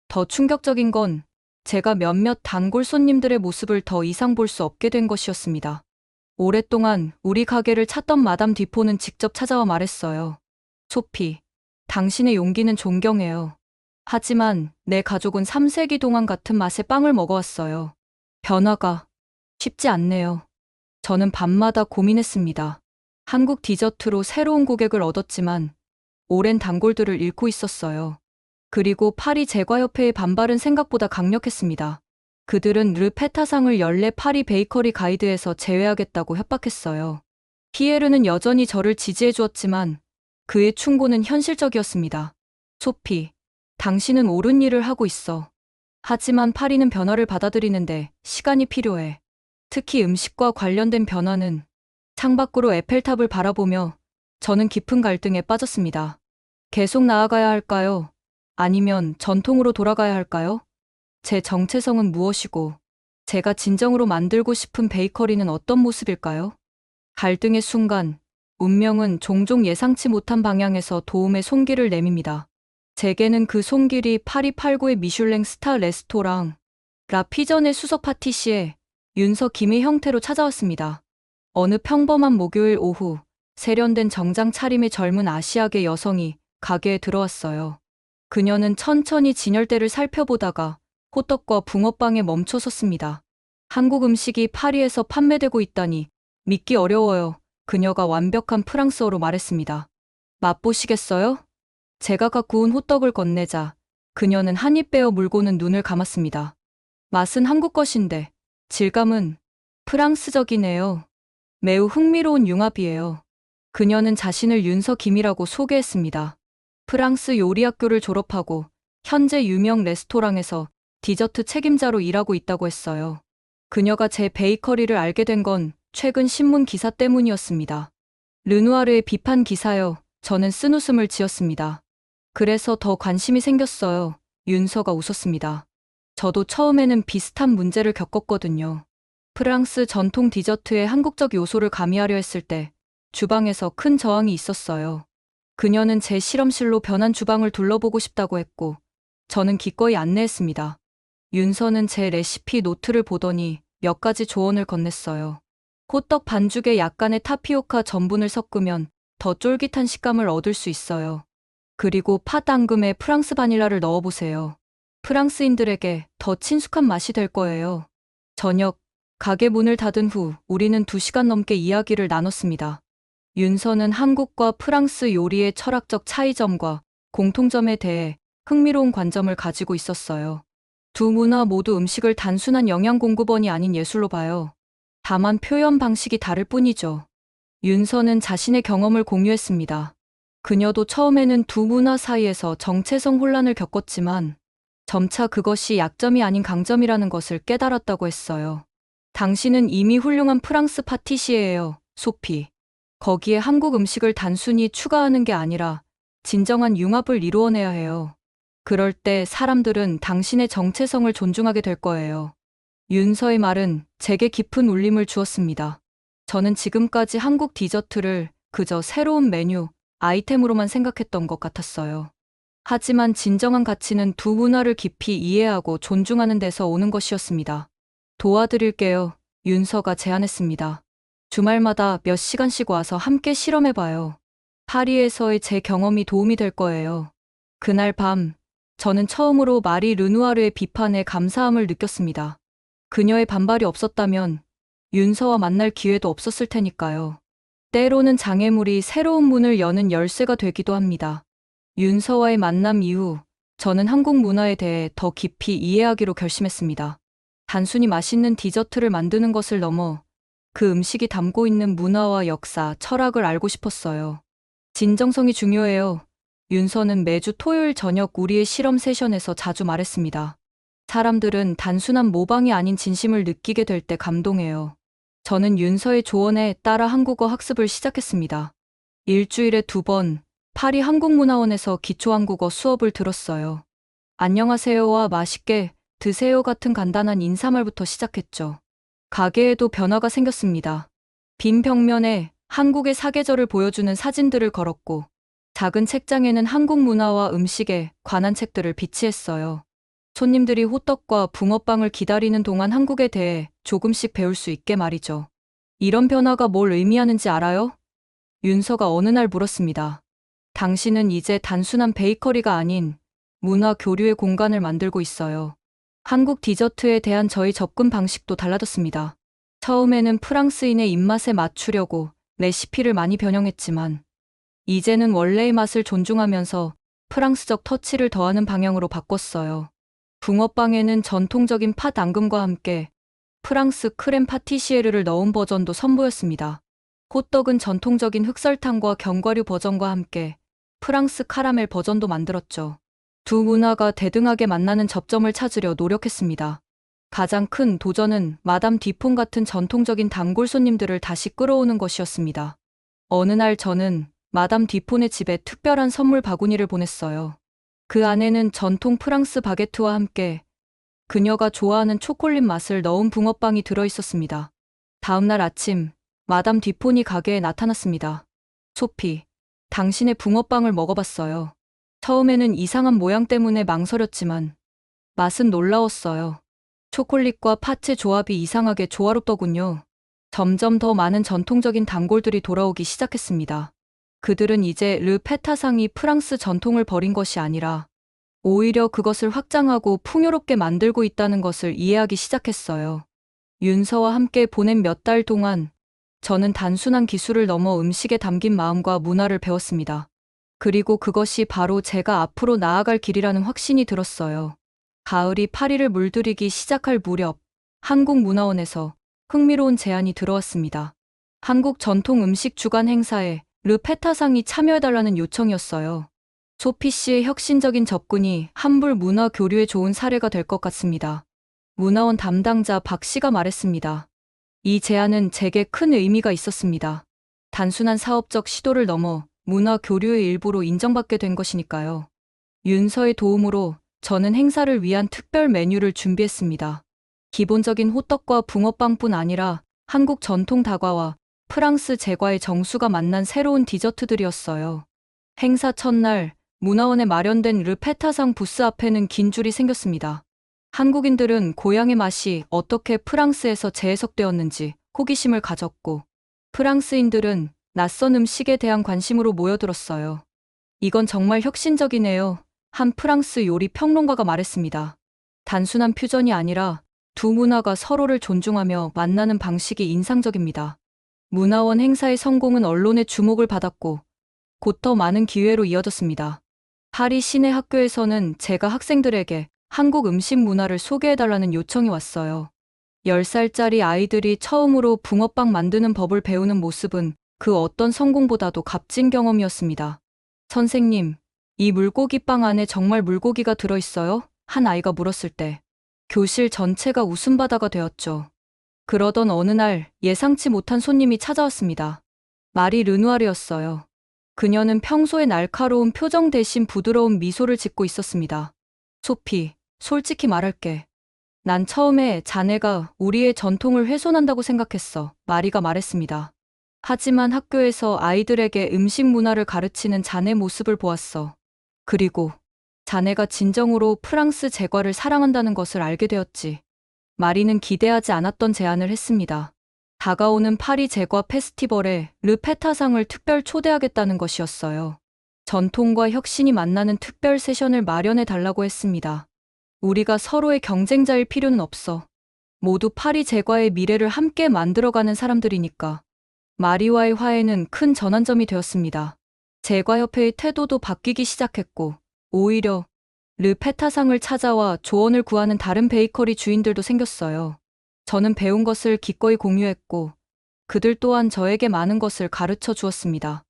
더 충격적인 건 제가 몇몇 단골 손님들의 모습을 더 이상 볼 수 없게 된 것이었습니다. 오랫동안 우리 가게를 찾던 마담 디포는 직접 찾아와 말했어요. 소피, 당신의 용기는 존경해요. 하지만 내 가족은 3세기 동안 같은 맛의 빵을 먹어왔어요. 변화가 쉽지 않네요. 저는 밤마다 고민했습니다. 한국 디저트로 새로운 고객을 얻었지만 오랜 단골들을 잃고 있었어요. 그리고 파리 제과협회의 반발은 생각보다 강력했습니다. 그들은 르페타상을 연례 파리 베이커리 가이드에서 제외하겠다고 협박했어요. 피에르는 여전히 저를 지지해 주었지만 그의 충고는 현실적이었습니다. 소피, 당신은 옳은 일을 하고 있어. 하지만 파리는 변화를 받아들이는데 시간이 필요해. 특히 음식과 관련된 변화는. 창밖으로 에펠탑을 바라보며 저는 깊은 갈등에 빠졌습니다. 계속 나아가야 할까요? 아니면 전통으로 돌아가야 할까요? 제 정체성은 무엇이고 제가 진정으로 만들고 싶은 베이커리는 어떤 모습일까요? 갈등의 순간, 운명은 종종 예상치 못한 방향에서 도움의 손길을 내밉니다. 제게는 그 손길이 파리 8구의 미슐랭 스타 레스토랑 라 피전의 수석 파티시에 윤서 김의 형태로 찾아왔습니다. 어느 평범한 목요일 오후, 세련된 정장 차림의 젊은 아시아계 여성이 가게에 들어왔어요. 그녀는 천천히 진열대를 살펴보다가 호떡과 붕어빵에 멈춰 섰습니다. 한국 음식이 파리에서 판매되고 있다니 믿기 어려워요. 그녀가 완벽한 프랑스어로 말했습니다. 맛보시겠어요? 제가 갖고 온 호떡을 건네자 그녀는 한 입 베어 물고는 눈을 감았습니다. 맛은 한국 것인데 질감은 프랑스적이네요. 매우 흥미로운 융합이에요. 그녀는 자신을 윤서 김이라고 소개했습니다. 프랑스 요리학교를 졸업하고 현재 유명 레스토랑에서 디저트 책임자로 일하고 있다고 했어요. 그녀가 제 베이커리를 알게 된 건 최근 신문 기사 때문이었습니다. 르누아르의 비판 기사요. 저는 쓴웃음을 지었습니다. 그래서 더 관심이 생겼어요. 윤서가 웃었습니다. 저도 처음에는 비슷한 문제를 겪었거든요. 프랑스 전통 디저트의 한국적 요소를 가미하려 했을 때 주방에서 큰 저항이 있었어요. 그녀는 제 실험실로 변한 주방을 둘러보고 싶다고 했고 저는 기꺼이 안내했습니다. 윤서는 제 레시피 노트를 보더니 몇 가지 조언을 건넸어요. 호떡 반죽에 약간의 타피오카 전분을 섞으면 더 쫄깃한 식감을 얻을 수 있어요. 그리고 팥 앙금에 프랑스 바닐라를 넣어보세요. 프랑스인들에게 더 친숙한 맛이 될 거예요. 저녁, 가게 문을 닫은 후 우리는 2시간 넘게 이야기를 나눴습니다. 윤서는 한국과 프랑스 요리의 철학적 차이점과 공통점에 대해 흥미로운 관점을 가지고 있었어요. 두 문화 모두 음식을 단순한 영양 공급원이 아닌 예술로 봐요. 다만 표현 방식이 다를 뿐이죠. 윤서는 자신의 경험을 공유했습니다. 그녀도 처음에는 두 문화 사이에서 정체성 혼란을 겪었지만 점차 그것이 약점이 아닌 강점이라는 것을 깨달았다고 했어요. 당신은 이미 훌륭한 프랑스 파티시예요, 소피. 거기에 한국 음식을 단순히 추가하는 게 아니라 진정한 융합을 이루어내야 해요. 그럴 때 사람들은 당신의 정체성을 존중하게 될 거예요. 윤서의 말은 제게 깊은 울림을 주었습니다. 저는 지금까지 한국 디저트를 그저 새로운 메뉴, 아이템으로만 생각했던 것 같았어요. 하지만 진정한 가치는 두 문화를 깊이 이해하고 존중하는 데서 오는 것이었습니다. 도와드릴게요. 윤서가 제안했습니다. 주말마다 몇 시간씩 와서 함께 실험해봐요. 파리에서의 제 경험이 도움이 될 거예요. 그날 밤, 저는 처음으로 마리 르누아르의 비판에 감사함을 느꼈습니다. 그녀의 반발이 없었다면 윤서와 만날 기회도 없었을 테니까요. 때로는 장애물이 새로운 문을 여는 열쇠가 되기도 합니다. 윤서와의 만남 이후 저는 한국 문화에 대해 더 깊이 이해하기로 결심했습니다. 단순히 맛있는 디저트를 만드는 것을 넘어 그 음식이 담고 있는 문화와 역사, 철학을 알고 싶었어요. 진정성이 중요해요. 윤서는 매주 토요일 저녁 우리의 실험 세션에서 자주 말했습니다. 사람들은 단순한 모방이 아닌 진심을 느끼게 될 때 감동해요. 저는 윤서의 조언에 따라 한국어 학습을 시작했습니다. 일주일에 2번 파리 한국문화원에서 기초한국어 수업을 들었어요. 안녕하세요와 맛있게 드세요 같은 간단한 인사말부터 시작했죠. 가게에도 변화가 생겼습니다. 빈 벽면에 한국의 사계절을 보여주는 사진들을 걸었고, 작은 책장에는 한국 문화와 음식에 관한 책들을 비치했어요. 손님들이 호떡과 붕어빵을 기다리는 동안 한국에 대해 조금씩 배울 수 있게 말이죠. 이런 변화가 뭘 의미하는지 알아요? 윤서가 어느 날 물었습니다. 당신은 이제 단순한 베이커리가 아닌 문화 교류의 공간을 만들고 있어요. 한국 디저트에 대한 저희 접근 방식도 달라졌습니다. 처음에는 프랑스인의 입맛에 맞추려고 레시피를 많이 변형했지만, 이제는 원래의 맛을 존중하면서 프랑스적 터치를 더하는 방향으로 바꿨어요. 붕어빵에는 전통적인 팥 앙금과 함께 프랑스 크렘 파티시에르를 넣은 버전도 선보였습니다. 호떡은 전통적인 흑설탕과 견과류 버전과 함께 프랑스 카라멜 버전도 만들었죠. 두 문화가 대등하게 만나는 접점을 찾으려 노력했습니다. 가장 큰 도전은 마담 뒤폰 같은 전통적인 단골 손님들을 다시 끌어오는 것이었습니다. 어느 날 저는 마담 뒤폰의 집에 특별한 선물 바구니를 보냈어요. 그 안에는 전통 프랑스 바게트와 함께 그녀가 좋아하는 초콜릿 맛을 넣은 붕어빵이 들어 있었습니다. 다음 날 아침, 마담 뒤폰이 가게에 나타났습니다. 소피, 당신의 붕어빵을 먹어봤어요. 처음에는 이상한 모양 때문에 망설였지만 맛은 놀라웠어요. 초콜릿과 팥의 조합이 이상하게 조화롭더군요. 점점 더 많은 전통적인 단골들이 돌아오기 시작했습니다. 그들은 이제 르 페타상이 프랑스 전통을 버린 것이 아니라 오히려 그것을 확장하고 풍요롭게 만들고 있다는 것을 이해하기 시작했어요. 윤서와 함께 보낸 몇 달 동안 저는 단순한 기술을 넘어 음식에 담긴 마음과 문화를 배웠습니다. 그리고 그것이 바로 제가 앞으로 나아갈 길이라는 확신이 들었어요. 가을이 파리를 물들이기 시작할 무렵, 한국문화원에서 흥미로운 제안이 들어왔습니다. 한국 전통 음식 주간 행사에 르 페타상이 참여해달라는 요청이었어요. 소피 씨의 혁신적인 접근이 한불 문화 교류에 좋은 사례가 될 것 같습니다. 문화원 담당자 박 씨가 말했습니다. 이 제안은 제게 큰 의미가 있었습니다. 단순한 사업적 시도를 넘어 문화 교류의 일부로 인정받게 된 것이니까요. 윤서의 도움으로 저는 행사를 위한 특별 메뉴를 준비했습니다. 기본적인 호떡과 붕어빵뿐 아니라 한국 전통 다과와 프랑스 제과의 정수가 만난 새로운 디저트들이었어요. 행사 첫날, 문화원에 마련된 르 페타상 부스 앞에는 긴 줄이 생겼습니다. 한국인들은 고향의 맛이 어떻게 프랑스에서 재해석되었는지 호기심을 가졌고, 프랑스인들은 낯선 음식에 대한 관심으로 모여들었어요. 이건 정말 혁신적이네요. 한 프랑스 요리 평론가가 말했습니다. 단순한 퓨전이 아니라 두 문화가 서로를 존중하며 만나는 방식이 인상적입니다. 문화원 행사의 성공은 언론의 주목을 받았고, 곧 더 많은 기회로 이어졌습니다. 파리 시내 학교에서는 제가 학생들에게 한국 음식 문화를 소개해달라는 요청이 왔어요. 10살짜리 아이들이 처음으로 붕어빵 만드는 법을 배우는 모습은 그 어떤 성공보다도 값진 경험이었습니다. 선생님, 이 물고기빵 안에 정말 물고기가 들어있어요? 한 아이가 물었을 때 교실 전체가 웃음바다가 되었죠. 그러던 어느 날 예상치 못한 손님이 찾아왔습니다. 마리 르누아르였어요. 그녀는 평소의 날카로운 표정 대신 부드러운 미소를 짓고 있었습니다. 소피, 솔직히 말할게. 난 처음에 자네가 우리의 전통을 훼손한다고 생각했어. 마리가 말했습니다. 하지만 학교에서 아이들에게 음식 문화를 가르치는 자네 모습을 보았어. 그리고 자네가 진정으로 프랑스 제과를 사랑한다는 것을 알게 되었지. 마리는 기대하지 않았던 제안을 했습니다. 다가오는 파리 제과 페스티벌에 르페타상을 특별 초대하겠다는 것이었어요. 전통과 혁신이 만나는 특별 세션을 마련해 달라고 했습니다. 우리가 서로의 경쟁자일 필요는 없어. 모두 파리 제과의 미래를 함께 만들어가는 사람들이니까. 마리와의 화해는 큰 전환점이 되었습니다. 제과협회의 태도도 바뀌기 시작했고, 오히려 르페타상을 찾아와 조언을 구하는 다른 베이커리 주인들도 생겼어요. 저는 배운 것을 기꺼이 공유했고, 그들 또한 저에게 많은 것을 가르쳐 주었습니다.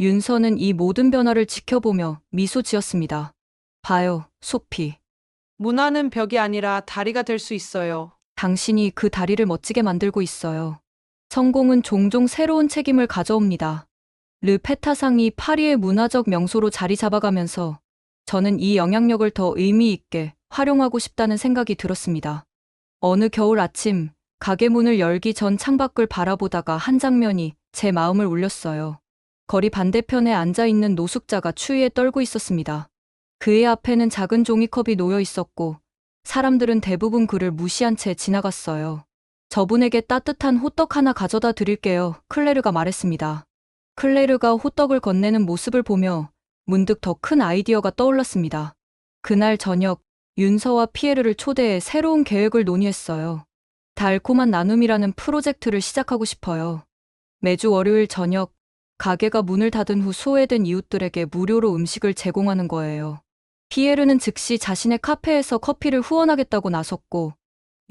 윤서는 이 모든 변화를 지켜보며 미소 지었습니다. 봐요, 소피. 문화는 벽이 아니라 다리가 될 수 있어요. 당신이 그 다리를 멋지게 만들고 있어요. 성공은 종종 새로운 책임을 가져옵니다. 르페타상이 파리의 문화적 명소로 자리 잡아가면서 저는 이 영향력을 더 의미 있게 활용하고 싶다는 생각이 들었습니다. 어느 겨울 아침, 가게 문을 열기 전 창밖을 바라보다가 한 장면이 제 마음을 울렸어요. 거리 반대편에 앉아있는 노숙자가 추위에 떨고 있었습니다. 그의 앞에는 작은 종이컵이 놓여 있었고, 사람들은 대부분 그를 무시한 채 지나갔어요. 저분에게 따뜻한 호떡 하나 가져다 드릴게요. 클레르가 말했습니다. 클레르가 호떡을 건네는 모습을 보며 문득 더 큰 아이디어가 떠올랐습니다. 그날 저녁, 윤서와 피에르를 초대해 새로운 계획을 논의했어요. 달콤한 나눔이라는 프로젝트를 시작하고 싶어요. 매주 월요일 저녁, 가게가 문을 닫은 후 소외된 이웃들에게 무료로 음식을 제공하는 거예요. 피에르는 즉시 자신의 카페에서 커피를 후원하겠다고 나섰고,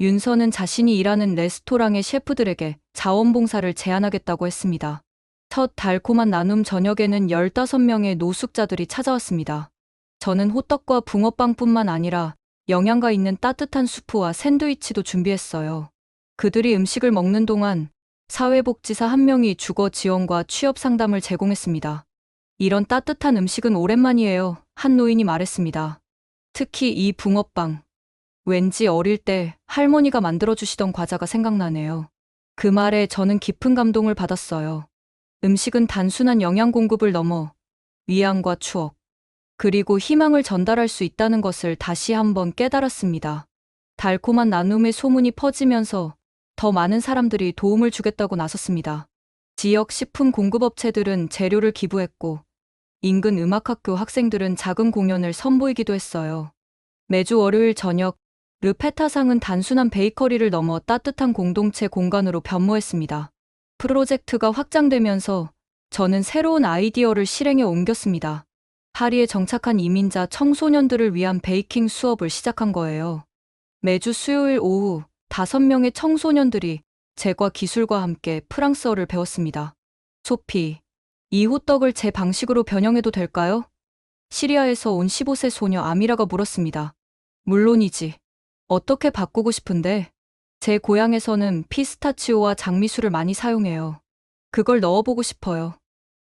윤서는 자신이 일하는 레스토랑의 셰프들에게 자원봉사를 제안하겠다고 했습니다. 첫 달콤한 나눔 저녁에는 15명의 노숙자들이 찾아왔습니다. 저는 호떡과 붕어빵뿐만 아니라 영양가 있는 따뜻한 수프와 샌드위치도 준비했어요. 그들이 음식을 먹는 동안 사회복지사 한 명이 주거 지원과 취업 상담을 제공했습니다. 이런 따뜻한 음식은 오랜만이에요. 한 노인이 말했습니다. 특히 이 붕어빵. 왠지 어릴 때 할머니가 만들어주시던 과자가 생각나네요. 그 말에 저는 깊은 감동을 받았어요. 음식은 단순한 영양 공급을 넘어 위안과 추억, 그리고 희망을 전달할 수 있다는 것을 다시 한번 깨달았습니다. 달콤한 나눔의 소문이 퍼지면서 더 많은 사람들이 도움을 주겠다고 나섰습니다. 지역 식품 공급업체들은 재료를 기부했고, 인근 음악학교 학생들은 작은 공연을 선보이기도 했어요. 매주 월요일 저녁, 르페타상은 단순한 베이커리를 넘어 따뜻한 공동체 공간으로 변모했습니다. 프로젝트가 확장되면서 저는 새로운 아이디어를 실행에 옮겼습니다. 파리에 정착한 이민자 청소년들을 위한 베이킹 수업을 시작한 거예요. 매주 수요일 오후 5명의 청소년들이 제과 기술과 함께 프랑스어를 배웠습니다. 소피, 이 호떡을 제 방식으로 변형해도 될까요? 시리아에서 온 15세 소녀 아미라가 물었습니다. 물론이지. 어떻게 바꾸고 싶은데? 제 고향에서는 피스타치오와 장미수를 많이 사용해요. 그걸 넣어보고 싶어요.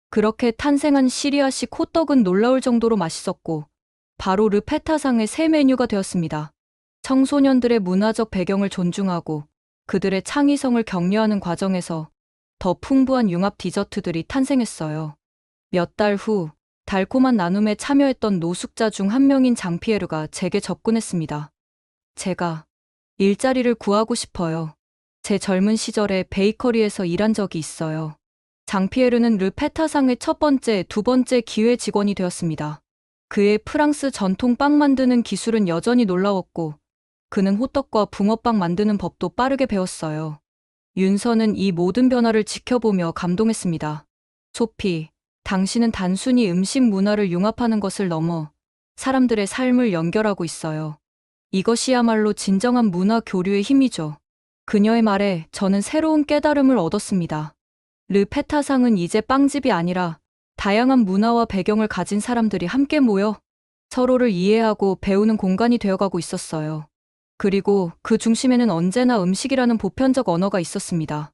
그렇게 탄생한 시리아식 호떡은 놀라울 정도로 맛있었고, 바로 르페타상의 새 메뉴가 되었습니다. 청소년들의 문화적 배경을 존중하고 그들의 창의성을 격려하는 과정에서 더 풍부한 융합 디저트들이 탄생했어요. 몇 달 후, 달콤한 나눔에 참여했던 노숙자 중 한 명인 장피에르가 제게 접근했습니다. 제가 일자리를 구하고 싶어요. 제 젊은 시절에 베이커리에서 일한 적이 있어요. 장피에르는 르페타상의 첫 번째, 두 번째 기회 직원이 되었습니다. 그의 프랑스 전통 빵 만드는 기술은 여전히 놀라웠고, 그는 호떡과 붕어빵 만드는 법도 빠르게 배웠어요. 윤서는 이 모든 변화를 지켜보며 감동했습니다. 소피, 당신은 단순히 음식 문화를 융합하는 것을 넘어 사람들의 삶을 연결하고 있어요. 이것이야말로 진정한 문화 교류의 힘이죠. 그녀의 말에 저는 새로운 깨달음을 얻었습니다. 르페타상은 이제 빵집이 아니라 다양한 문화와 배경을 가진 사람들이 함께 모여 서로를 이해하고 배우는 공간이 되어가고 있었어요. 그리고 그 중심에는 언제나 음식이라는 보편적 언어가 있었습니다.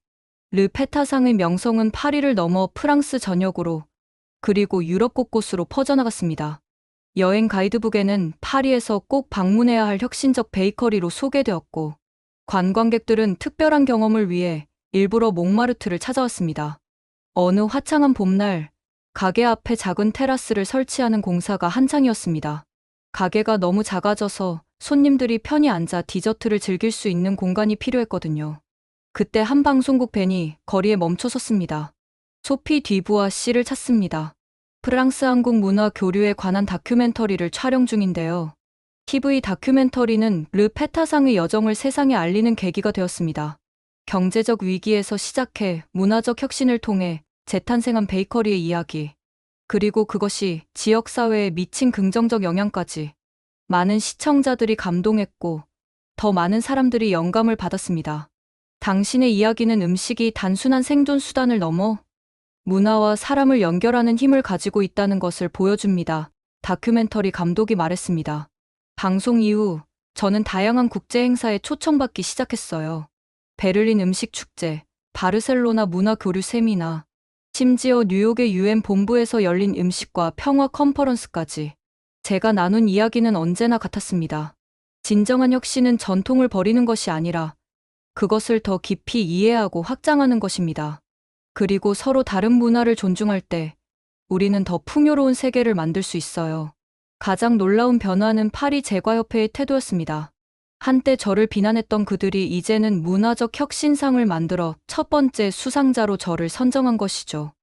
르페타상의 명성은 파리를 넘어 프랑스 전역으로, 그리고 유럽 곳곳으로 퍼져나갔습니다. 여행 가이드북에는 파리에서 꼭 방문해야 할 혁신적 베이커리로 소개되었고, 관광객들은 특별한 경험을 위해 일부러 몽마르트를 찾아왔습니다. 어느 화창한 봄날, 가게 앞에 작은 테라스를 설치하는 공사가 한창이었습니다. 가게가 너무 작아져서 손님들이 편히 앉아 디저트를 즐길 수 있는 공간이 필요했거든요. 그때 한 방송국 밴이 거리에 멈춰 섰습니다. 소피 뒤부아 씨를 찾습니다. 프랑스 한국 문화 교류에 관한 다큐멘터리를 촬영 중인데요. TV 다큐멘터리는 르 페타상의 여정을 세상에 알리는 계기가 되었습니다. 경제적 위기에서 시작해 문화적 혁신을 통해 재탄생한 베이커리의 이야기, 그리고 그것이 지역사회에 미친 긍정적 영향까지 많은 시청자들이 감동했고 더 많은 사람들이 영감을 받았습니다. 당신의 이야기는 음식이 단순한 생존 수단을 넘어 문화와 사람을 연결하는 힘을 가지고 있다는 것을 보여줍니다. 다큐멘터리 감독이 말했습니다. 방송 이후 저는 다양한 국제 행사에 초청받기 시작했어요. 베를린 음식 축제, 바르셀로나 문화 교류 세미나, 심지어 뉴욕의 UN 본부에서 열린 음식과 평화 컨퍼런스까지. 제가 나눈 이야기는 언제나 같았습니다. 진정한 혁신은 전통을 버리는 것이 아니라 그것을 더 깊이 이해하고 확장하는 것입니다. 그리고 서로 다른 문화를 존중할 때 우리는 더 풍요로운 세계를 만들 수 있어요. 가장 놀라운 변화는 파리 제과협회의 태도였습니다. 한때 저를 비난했던 그들이 이제는 문화적 혁신상을 만들어 첫 번째 수상자로 저를 선정한 것이죠.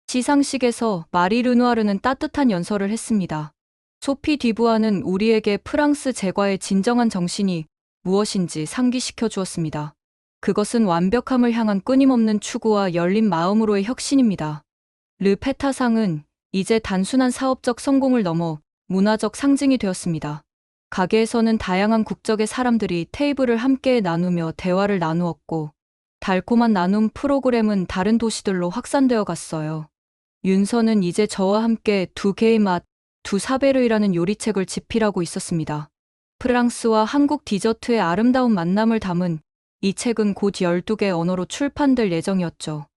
시상식에서 마리 르누아르는 따뜻한 연설을 했습니다. 소피 뒤부아는 우리에게 프랑스 제과의 진정한 정신이 무엇인지 상기시켜 주었습니다. 그것은 완벽함을 향한 끊임없는 추구와 열린 마음으로의 혁신입니다. 르 페타상은 이제 단순한 사업적 성공을 넘어 문화적 상징이 되었습니다. 가게에서는 다양한 국적의 사람들이 테이블을 함께 나누며 대화를 나누었고, 달콤한 나눔 프로그램은 다른 도시들로 확산되어 갔어요. 윤서는 이제 저와 함께 두 개의 맛, 두 사베르이라는 요리책을 집필하고 있었습니다. 프랑스와 한국 디저트의 아름다운 만남을 담은 이 책은 곧 12개 언어로 출판될 예정이었죠.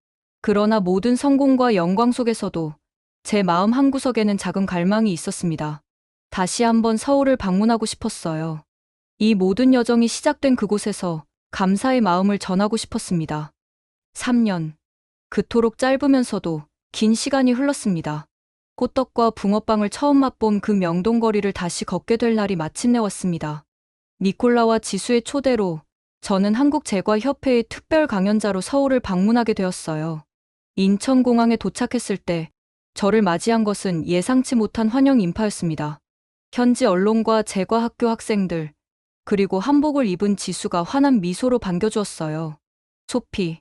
그러나 모든 성공과 영광 속에서도 제 마음 한구석에는 작은 갈망이 있었습니다. 다시 한번 서울을 방문하고 싶었어요. 이 모든 여정이 시작된 그곳에서 감사의 마음을 전하고 싶었습니다. 3년. 그토록 짧으면서도 긴 시간이 흘렀습니다. 호떡과 붕어빵을 처음 맛본 그 명동거리를 다시 걷게 될 날이 마침내 왔습니다. 니콜라와 지수의 초대로 저는 한국제과협회의 특별 강연자로 서울을 방문하게 되었어요. 인천공항에 도착했을 때 저를 맞이한 것은 예상치 못한 환영 인파였습니다. 현지 언론과 제과학교 학생들, 그리고 한복을 입은 지수가 환한 미소로 반겨주었어요. 소피,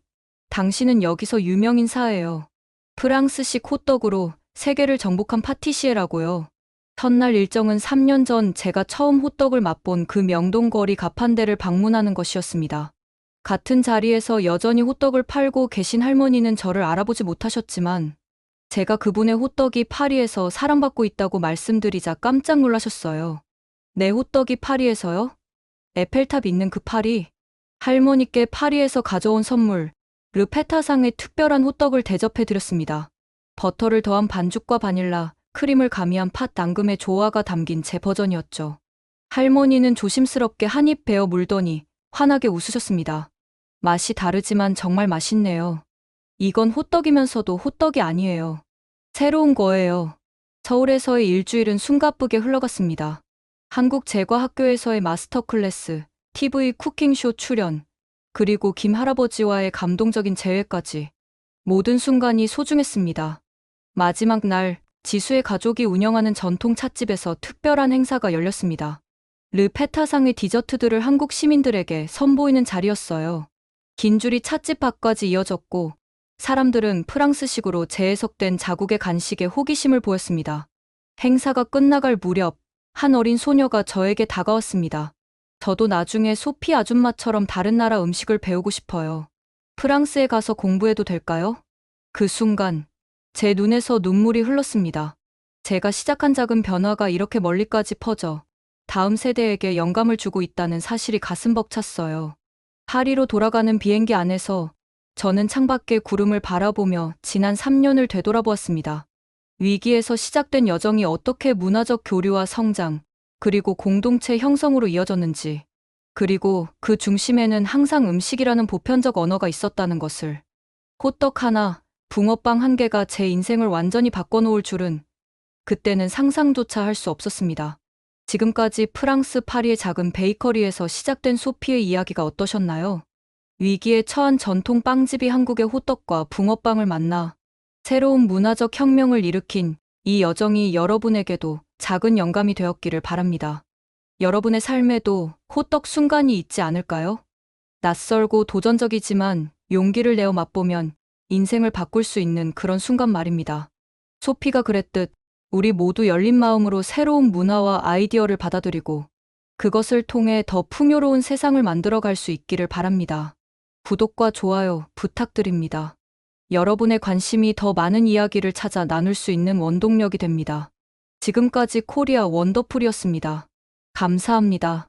당신은 여기서 유명 인사예요. 프랑스식 호떡으로 세계를 정복한 파티시에라고요. 첫날 일정은 3년 전 제가 처음 호떡을 맛본 그 명동거리 가판대를 방문하는 것이었습니다. 같은 자리에서 여전히 호떡을 팔고 계신 할머니는 저를 알아보지 못하셨지만 제가 그분의 호떡이 파리에서 사랑받고 있다고 말씀드리자 깜짝 놀라셨어요. 내 호떡이 파리에서요? 에펠탑 있는 그 파리? 할머니께 파리에서 가져온 선물, 르 페타상의 특별한 호떡을 대접해드렸습니다. 버터를 더한 반죽과 바닐라, 크림을 가미한 팥 당금의 조화가 담긴 제 버전이었죠. 할머니는 조심스럽게 한 입 베어 물더니 환하게 웃으셨습니다. 맛이 다르지만 정말 맛있네요. 이건 호떡이면서도 호떡이 아니에요. 새로운 거예요. 서울에서의 일주일은 숨가쁘게 흘러갔습니다. 한국제과학교에서의 마스터 클래스, TV 쿠킹쇼 출연, 그리고 김 할아버지와의 감동적인 재회까지 모든 순간이 소중했습니다. 마지막 날, 지수의 가족이 운영하는 전통 찻집에서 특별한 행사가 열렸습니다. 르 페타상의 디저트들을 한국 시민들에게 선보이는 자리였어요. 긴 줄이 찻집 밖까지 이어졌고 사람들은 프랑스식으로 재해석된 자국의 간식에 호기심을 보였습니다. 행사가 끝나갈 무렵 한 어린 소녀가 저에게 다가왔습니다. 저도 나중에 소피 아줌마처럼 다른 나라 음식을 배우고 싶어요. 프랑스에 가서 공부해도 될까요? 그 순간 제 눈에서 눈물이 흘렀습니다. 제가 시작한 작은 변화가 이렇게 멀리까지 퍼져 다음 세대에게 영감을 주고 있다는 사실이 가슴 벅찼어요. 파리로 돌아가는 비행기 안에서 저는 창밖의 구름을 바라보며 지난 3년을 되돌아보았습니다. 위기에서 시작된 여정이 어떻게 문화적 교류와 성장, 그리고 공동체 형성으로 이어졌는지, 그리고 그 중심에는 항상 음식이라는 보편적 언어가 있었다는 것을. 호떡 하나, 붕어빵 한 개가 제 인생을 완전히 바꿔놓을 줄은 그때는 상상조차 할 수 없었습니다. 지금까지 프랑스 파리의 작은 베이커리에서 시작된 소피의 이야기가 어떠셨나요? 위기에 처한 전통 빵집이 한국의 호떡과 붕어빵을 만나 새로운 문화적 혁명을 일으킨 이 여정이 여러분에게도 작은 영감이 되었기를 바랍니다. 여러분의 삶에도 호떡 순간이 있지 않을까요? 낯설고 도전적이지만 용기를 내어 맛보면 인생을 바꿀 수 있는 그런 순간 말입니다. 소피가 그랬듯 우리 모두 열린 마음으로 새로운 문화와 아이디어를 받아들이고 그것을 통해 더 풍요로운 세상을 만들어갈 수 있기를 바랍니다. 구독과 좋아요 부탁드립니다. 여러분의 관심이 더 많은 이야기를 찾아 나눌 수 있는 원동력이 됩니다. 지금까지 코리아 원더풀이었습니다. 감사합니다.